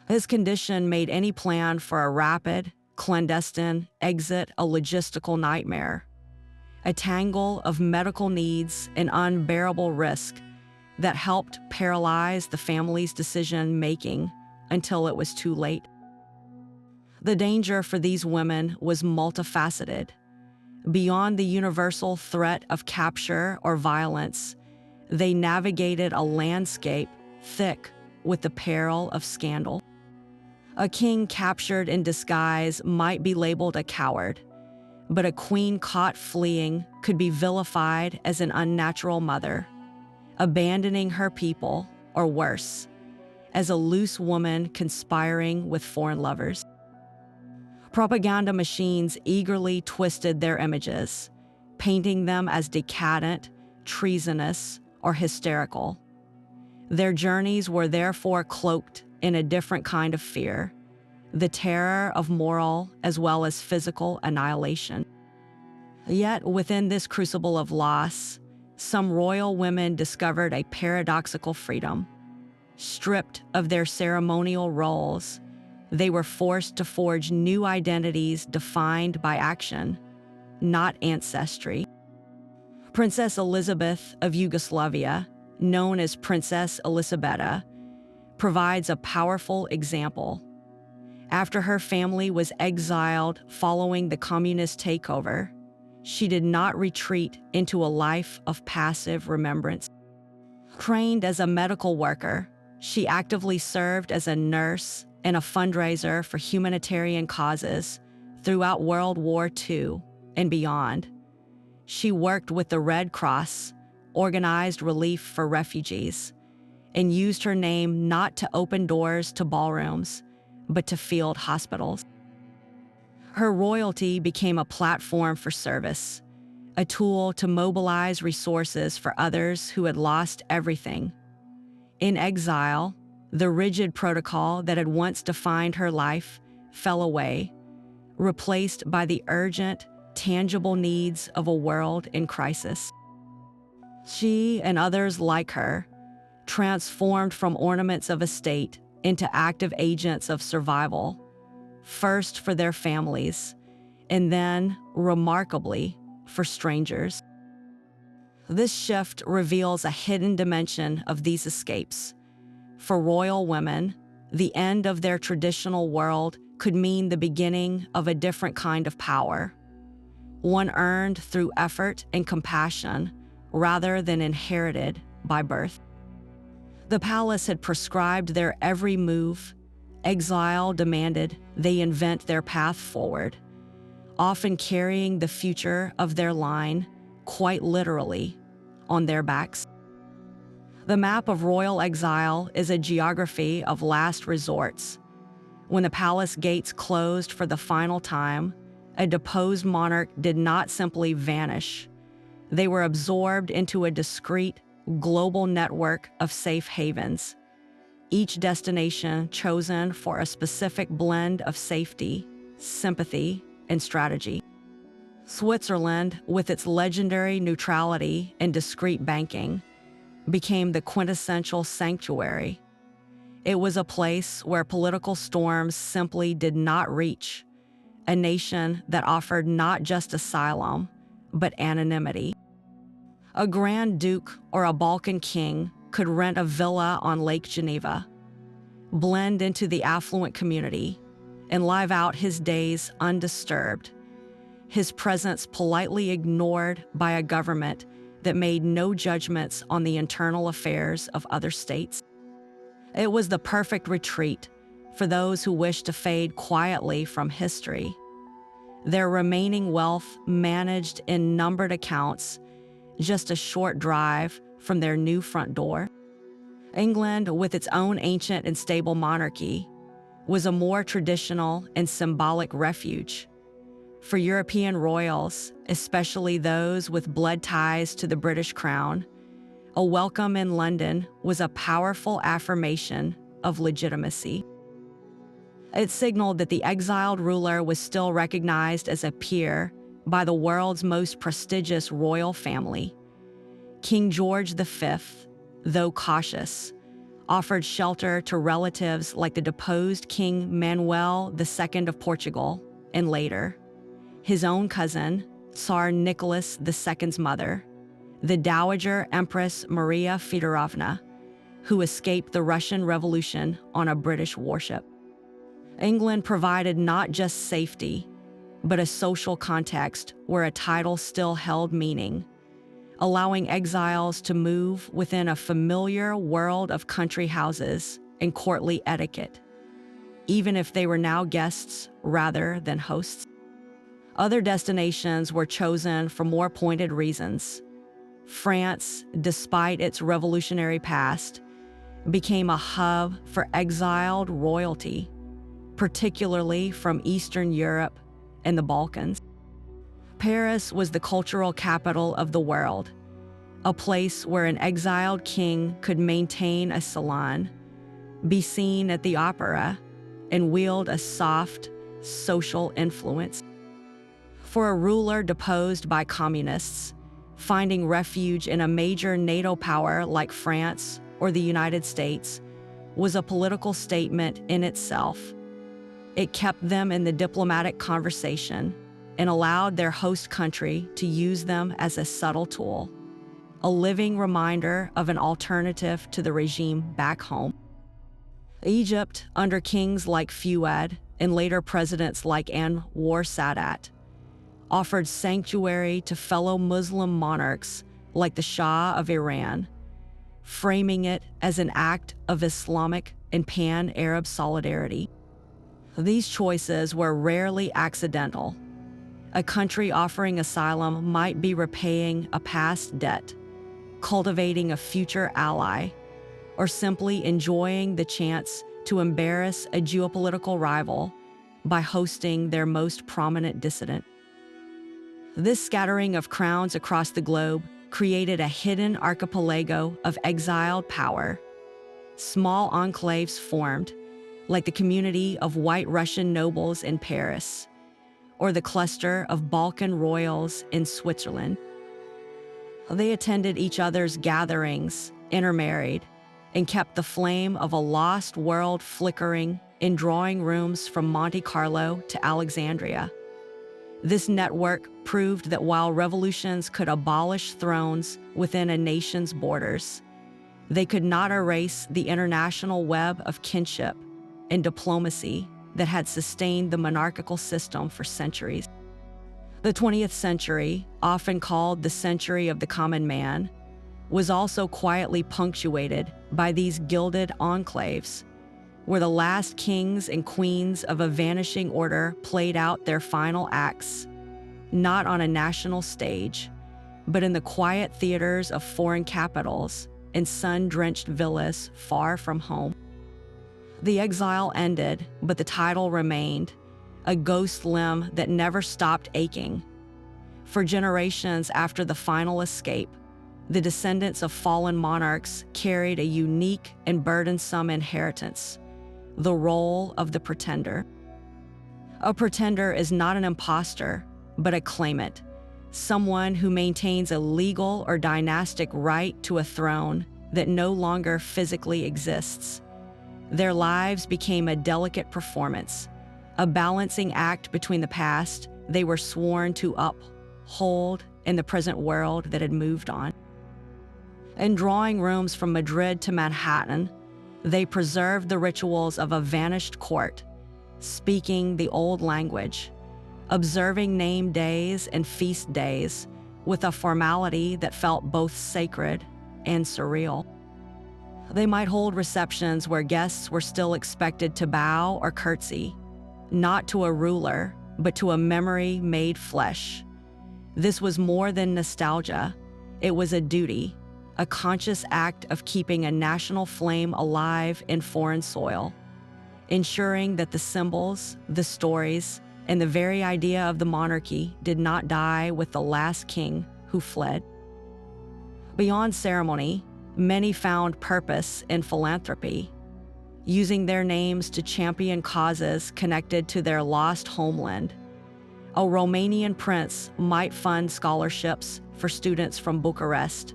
His condition made any plan for a rapid, clandestine exit a logistical nightmare, a tangle of medical needs and unbearable risk that helped paralyze the family's decision-making until it was too late. The danger for these women was multifaceted. Beyond the universal threat of capture or violence, they navigated a landscape thick with the peril of scandal. A king captured in disguise might be labeled a coward, but a queen caught fleeing could be vilified as an unnatural mother, abandoning her people, or worse, as a loose woman conspiring with foreign lovers. Propaganda machines eagerly twisted their images, painting them as decadent, treasonous, or hysterical. Their journeys were therefore cloaked in a different kind of fear, the terror of moral as well as physical annihilation. Yet within this crucible of loss, some royal women discovered a paradoxical freedom. Stripped of their ceremonial roles, they were forced to forge new identities defined by action, not ancestry. Princess Elizabeth of Yugoslavia, known as Princess Elisabetta, provides a powerful example. After her family was exiled following the communist takeover, she did not retreat into a life of passive remembrance. Trained as a medical worker, she actively served as a nurse and a fundraiser for humanitarian causes throughout World War II and beyond. She worked with the Red Cross, organized relief for refugees, and used her name not to open doors to ballrooms, but to field hospitals. Her royalty became a platform for service, a tool to mobilize resources for others who had lost everything. In exile, the rigid protocol that had once defined her life fell away, replaced by the urgent, tangible needs of a world in crisis. She and others like her transformed from ornaments of a state into active agents of survival, first for their families, and then, remarkably, for strangers. This shift reveals a hidden dimension of these escapes. For royal women, the end of their traditional world could mean the beginning of a different kind of power, one earned through effort and compassion rather than inherited by birth. The palace had prescribed their every move. Exile demanded they invent their path forward, often carrying the future of their line, quite literally, on their backs. The map of royal exile is a geography of last resorts. When the palace gates closed for the final time, a deposed monarch did not simply vanish. They were absorbed into a discrete, global network of safe havens, each destination chosen for a specific blend of safety, sympathy, and strategy. Switzerland, with its legendary neutrality and discreet banking, became the quintessential sanctuary. It was a place where political storms simply did not reach, a nation that offered not just asylum, but anonymity. A Grand Duke or a Balkan king could rent a villa on Lake Geneva, blend into the affluent community, and live out his days undisturbed, his presence politely ignored by a government that made no judgments on the internal affairs of other states. It was the perfect retreat for those who wished to fade quietly from history, their remaining wealth managed in numbered accounts, just a short drive from their new front door. England, with its own ancient and stable monarchy, was a more traditional and symbolic refuge. For European royals, especially those with blood ties to the British crown, a welcome in London was a powerful affirmation of legitimacy. It signaled that the exiled ruler was still recognized as a peer by the world's most prestigious royal family. King George V, though cautious, offered shelter to relatives like the deposed King Manuel II of Portugal, and later, his own cousin, Tsar Nicholas II's mother, the Dowager Empress Maria Feodorovna, who escaped the Russian Revolution on a British warship. England provided not just safety, but a social context where a title still held meaning, allowing exiles to move within a familiar world of country houses and courtly etiquette, even if they were now guests rather than hosts. Other destinations were chosen for more pointed reasons. France, despite its revolutionary past, became a hub for exiled royalty, particularly from Eastern Europe and the Balkans. Paris was the cultural capital of the world, a place where an exiled king could maintain a salon, be seen at the opera, and wield a soft, social influence. For a ruler deposed by communists, finding refuge in a major NATO power like France or the United States was a political statement in itself. It kept them in the diplomatic conversation and allowed their host country to use them as a subtle tool, a living reminder of an alternative to the regime back home. Egypt, under kings like Fuad and later presidents like Anwar Sadat, offered sanctuary to fellow Muslim monarchs like the Shah of Iran, framing it as an act of Islamic and pan-Arab solidarity. These choices were rarely accidental. A country offering asylum might be repaying a past debt, cultivating a future ally, or simply enjoying the chance to embarrass a geopolitical rival by hosting their most prominent dissident. This scattering of crowns across the globe created a hidden archipelago of exiled power. Small enclaves formed, like the community of white Russian nobles in Paris, or the cluster of Balkan royals in Switzerland. They attended each other's gatherings, intermarried, and kept the flame of a lost world flickering in drawing rooms from Monte Carlo to Alexandria. This network proved that while revolutions could abolish thrones within a nation's borders, they could not erase the international web of kinship and diplomacy that had sustained the monarchical system for centuries. The 20th century, often called the century of the common man, was also quietly punctuated by these gilded enclaves, where the last kings and queens of a vanishing order played out their final acts, not on a national stage, but in the quiet theaters of foreign capitals and sun-drenched villas far from home. The exile ended, but the title remained, a ghost limb that never stopped aching. For generations after the final escape, the descendants of fallen monarchs carried a unique and burdensome inheritance, the role of the pretender. A pretender is not an imposter, but a claimant, someone who maintains a legal or dynastic right to a throne that no longer physically exists. Their lives became a delicate performance, a balancing act between the past they were sworn to uphold and the present world that had moved on. In drawing rooms from Madrid to Manhattan, they preserved the rituals of a vanished court, speaking the old language, observing name days and feast days with a formality that felt both sacred and surreal. They might hold receptions where guests were still expected to bow or curtsy, not to a ruler, but to a memory made flesh. This was more than nostalgia. It was a duty, a conscious act of keeping a national flame alive in foreign soil, ensuring that the symbols, the stories, and the very idea of the monarchy did not die with the last king who fled. Beyond ceremony, many found purpose in philanthropy, using their names to champion causes connected to their lost homeland. A Romanian prince might fund scholarships for students from Bucharest.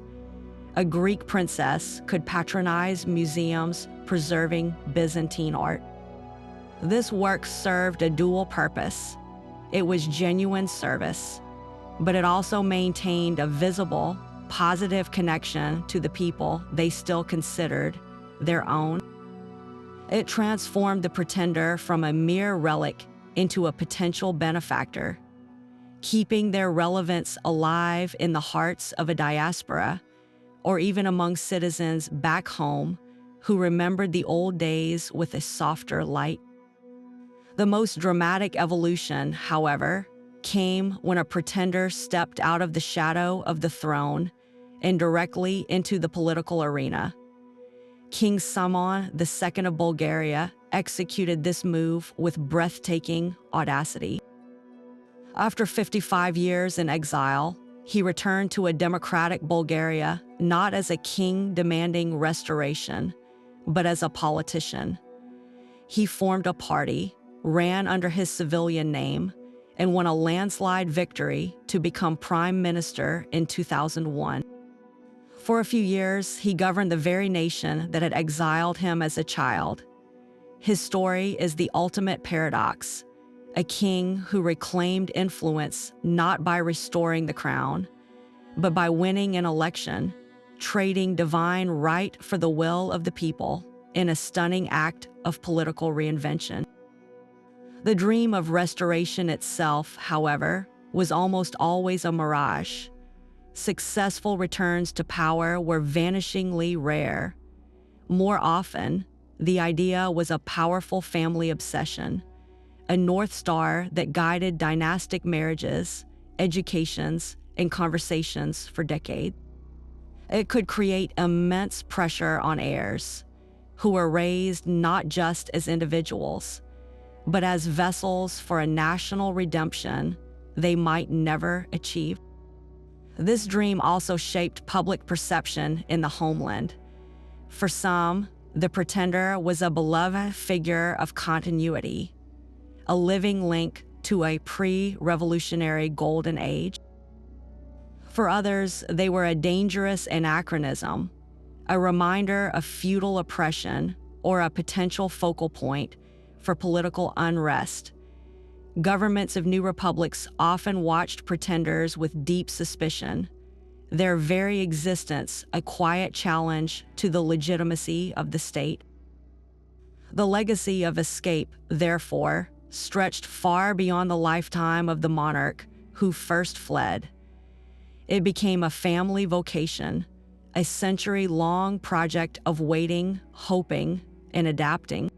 A Greek princess could patronize museums preserving Byzantine art. This work served a dual purpose. It was genuine service, but it also maintained a visible, positive connection to the people they still considered their own. It transformed the pretender from a mere relic into a potential benefactor, keeping their relevance alive in the hearts of a diaspora, or even among citizens back home who remembered the old days with a softer light. The most dramatic evolution, however, came when a pretender stepped out of the shadow of the throne and directly into the political arena. King Simon II of Bulgaria executed this move with breathtaking audacity. After 55 years in exile, he returned to a democratic Bulgaria not as a king demanding restoration, but as a politician. He formed a party, ran under his civilian name, and won a landslide victory to become prime minister in 2001. For a few years, he governed the very nation that had exiled him as a child. His story is the ultimate paradox, a king who reclaimed influence not by restoring the crown, but by winning an election, trading divine right for the will of the people in a stunning act of political reinvention. The dream of restoration itself, however, was almost always a mirage. Successful returns to power were vanishingly rare. More often, the idea was a powerful family obsession, a North Star that guided dynastic marriages, educations, and conversations for decades. It could create immense pressure on heirs, who were raised not just as individuals, but as vessels for a national redemption they might never achieve. This dream also shaped public perception in the homeland. For some, the pretender was a beloved figure of continuity, a living link to a pre-revolutionary golden age. For others, they were a dangerous anachronism, a reminder of feudal oppression or a potential focal point for political unrest. Governments of new republics often watched pretenders with deep suspicion, their very existence a quiet challenge to the legitimacy of the state. The legacy of escape, therefore, stretched far beyond the lifetime of the monarch who first fled. It became a family vocation, a century-long project of waiting, hoping, and adapting.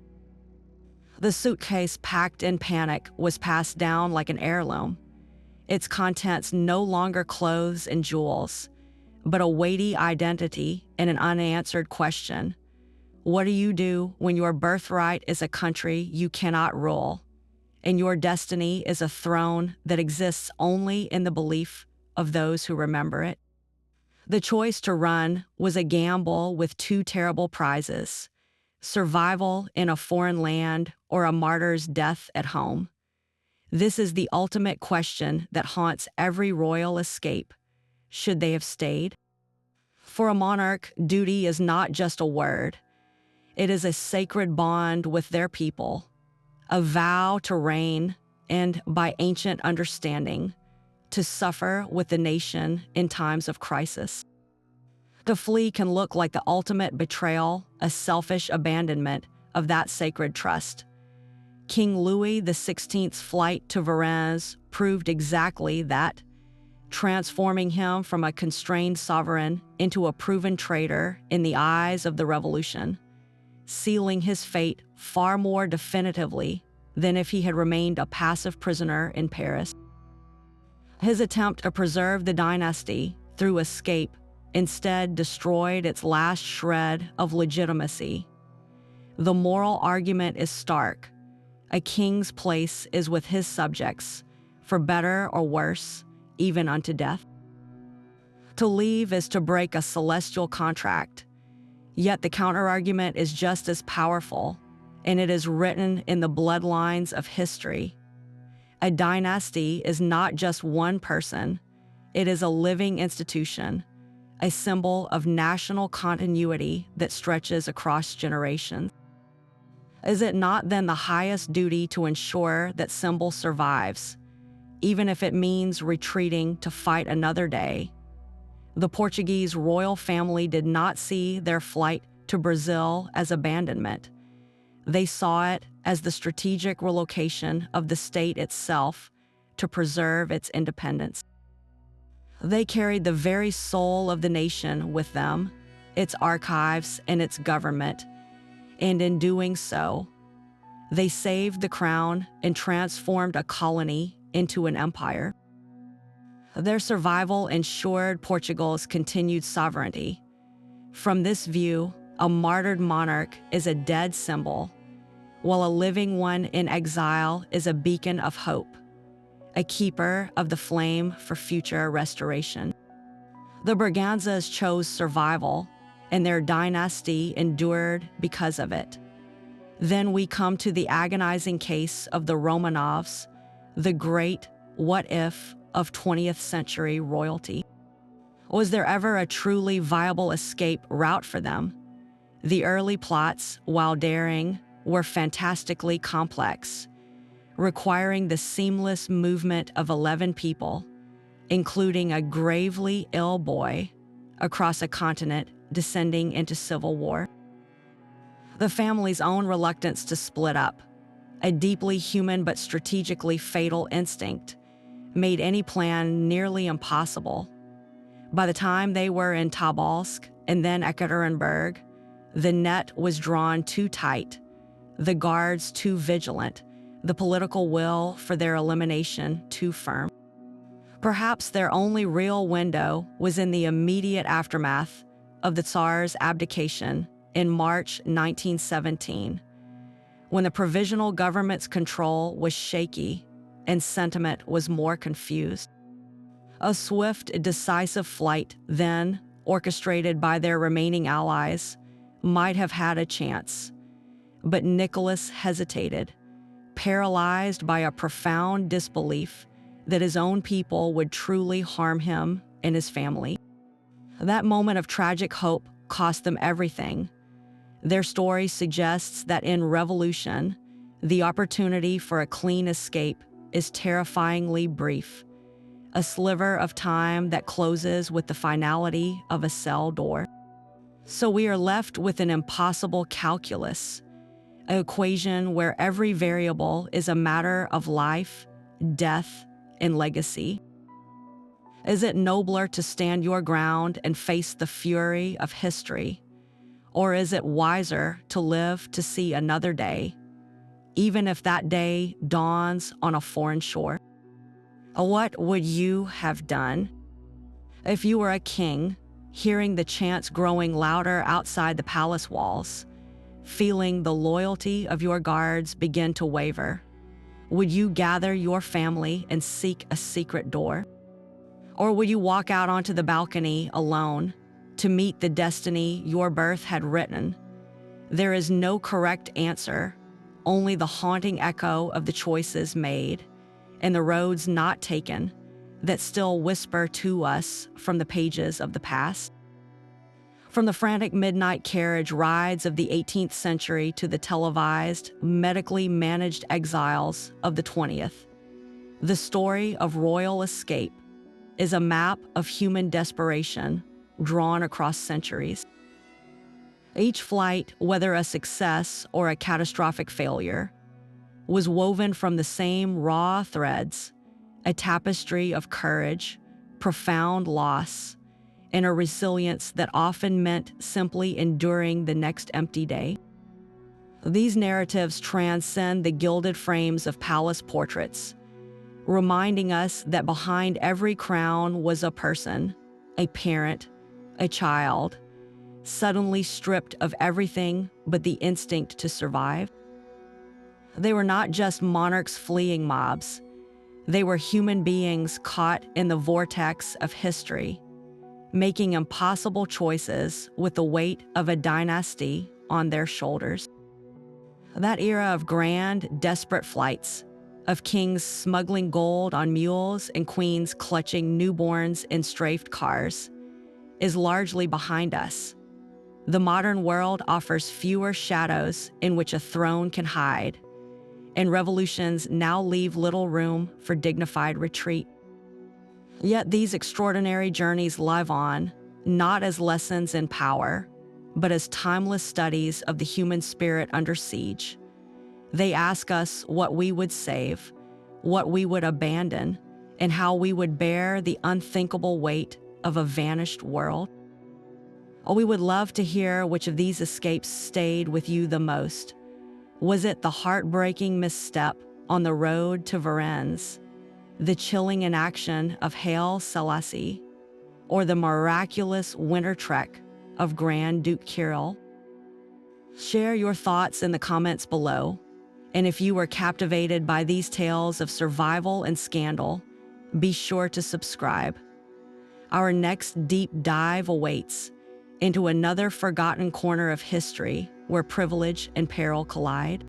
The suitcase packed in panic was passed down like an heirloom, its contents no longer clothes and jewels, but a weighty identity and an unanswered question. What do you do when your birthright is a country you cannot rule, and your destiny is a throne that exists only in the belief of those who remember it? The choice to run was a gamble with two terrible prizes: survival in a foreign land or a martyr's death at home. This is the ultimate question that haunts every royal escape. Should they have stayed? For a monarch, duty is not just a word. It is a sacred bond with their people, a vow to reign and, by ancient understanding, to suffer with the nation in times of crisis. To flee can look like the ultimate betrayal, a selfish abandonment of that sacred trust. King Louis XVI's flight to Varennes proved exactly that, transforming him from a constrained sovereign into a proven traitor in the eyes of the revolution, sealing his fate far more definitively than if he had remained a passive prisoner in Paris. His attempt to preserve the dynasty through escape instead destroyed its last shred of legitimacy. The moral argument is stark. A king's place is with his subjects, for better or worse, even unto death. To leave is to break a celestial contract, yet the counterargument is just as powerful, and it is written in the bloodlines of history. A dynasty is not just one person, it is a living institution, a symbol of national continuity that stretches across generations. Is it not then the highest duty to ensure that symbol survives, even if it means retreating to fight another day? The Portuguese royal family did not see their flight to Brazil as abandonment. They saw it as the strategic relocation of the state itself to preserve its independence. They carried the very soul of the nation with them, its archives and its government, and in doing so, they saved the crown and transformed a colony into an empire. Their survival ensured Portugal's continued sovereignty. From this view, a martyred monarch is a dead symbol, while a living one in exile is a beacon of hope, a keeper of the flame for future restoration. The Braganzas chose survival, and their dynasty endured because of it. Then we come to the agonizing case of the Romanovs, the great what-if of 20th century royalty. Was there ever a truly viable escape route for them? The early plots, while daring, were fantastically complex, requiring the seamless movement of 11 people, including a gravely ill boy, across a continent descending into civil war. The family's own reluctance to split up, a deeply human but strategically fatal instinct, made any plan nearly impossible. By the time they were in Tobolsk and then Ekaterinburg, the net was drawn too tight, the guards too vigilant, the political will for their elimination too firm. Perhaps their only real window was in the immediate aftermath of the Tsar's abdication in March 1917, when the provisional government's control was shaky and sentiment was more confused. A swift, decisive flight, then orchestrated by their remaining allies, might have had a chance. But Nicholas hesitated, paralyzed by a profound disbelief that his own people would truly harm him and his family. That moment of tragic hope cost them everything. Their story suggests that in revolution, the opportunity for a clean escape is terrifyingly brief, a sliver of time that closes with the finality of a cell door. So we are left with an impossible calculus, an equation where every variable is a matter of life, death, and legacy. Is it nobler to stand your ground and face the fury of history? Or is it wiser to live to see another day, even if that day dawns on a foreign shore? What would you have done? If you were a king, hearing the chants growing louder outside the palace walls, feeling the loyalty of your guards begin to waver, would you gather your family and seek a secret door? Or would you walk out onto the balcony alone to meet the destiny your birth had written? There is no correct answer, only the haunting echo of the choices made and the roads not taken that still whisper to us from the pages of the past. From the frantic midnight carriage rides of the 18th century to the televised, medically managed exiles of the 20th, the story of royal escape is a map of human desperation drawn across centuries. Each flight, whether a success or a catastrophic failure, was woven from the same raw threads, a tapestry of courage, profound loss, and a resilience that often meant simply enduring the next empty day. These narratives transcend the gilded frames of palace portraits, reminding us that behind every crown was a person, a parent, a child, suddenly stripped of everything but the instinct to survive. They were not just monarchs fleeing mobs. They were human beings caught in the vortex of history, making impossible choices with the weight of a dynasty on their shoulders. That era of grand, desperate flights, of kings smuggling gold on mules and queens clutching newborns in strafed cars, is largely behind us. The modern world offers fewer shadows in which a throne can hide, and revolutions now leave little room for dignified retreat. Yet these extraordinary journeys live on, not as lessons in power, but as timeless studies of the human spirit under siege. They ask us what we would save, what we would abandon, and how we would bear the unthinkable weight of a vanished world. We would love to hear which of these escapes stayed with you the most. Was it the heartbreaking misstep on the road to Varennes, the chilling inaction of Haile Selassie, or the miraculous winter trek of Grand Duke Kirill? Share your thoughts in the comments below, and if you were captivated by these tales of survival and scandal, be sure to subscribe. Our next deep dive awaits into another forgotten corner of history where privilege and peril collide.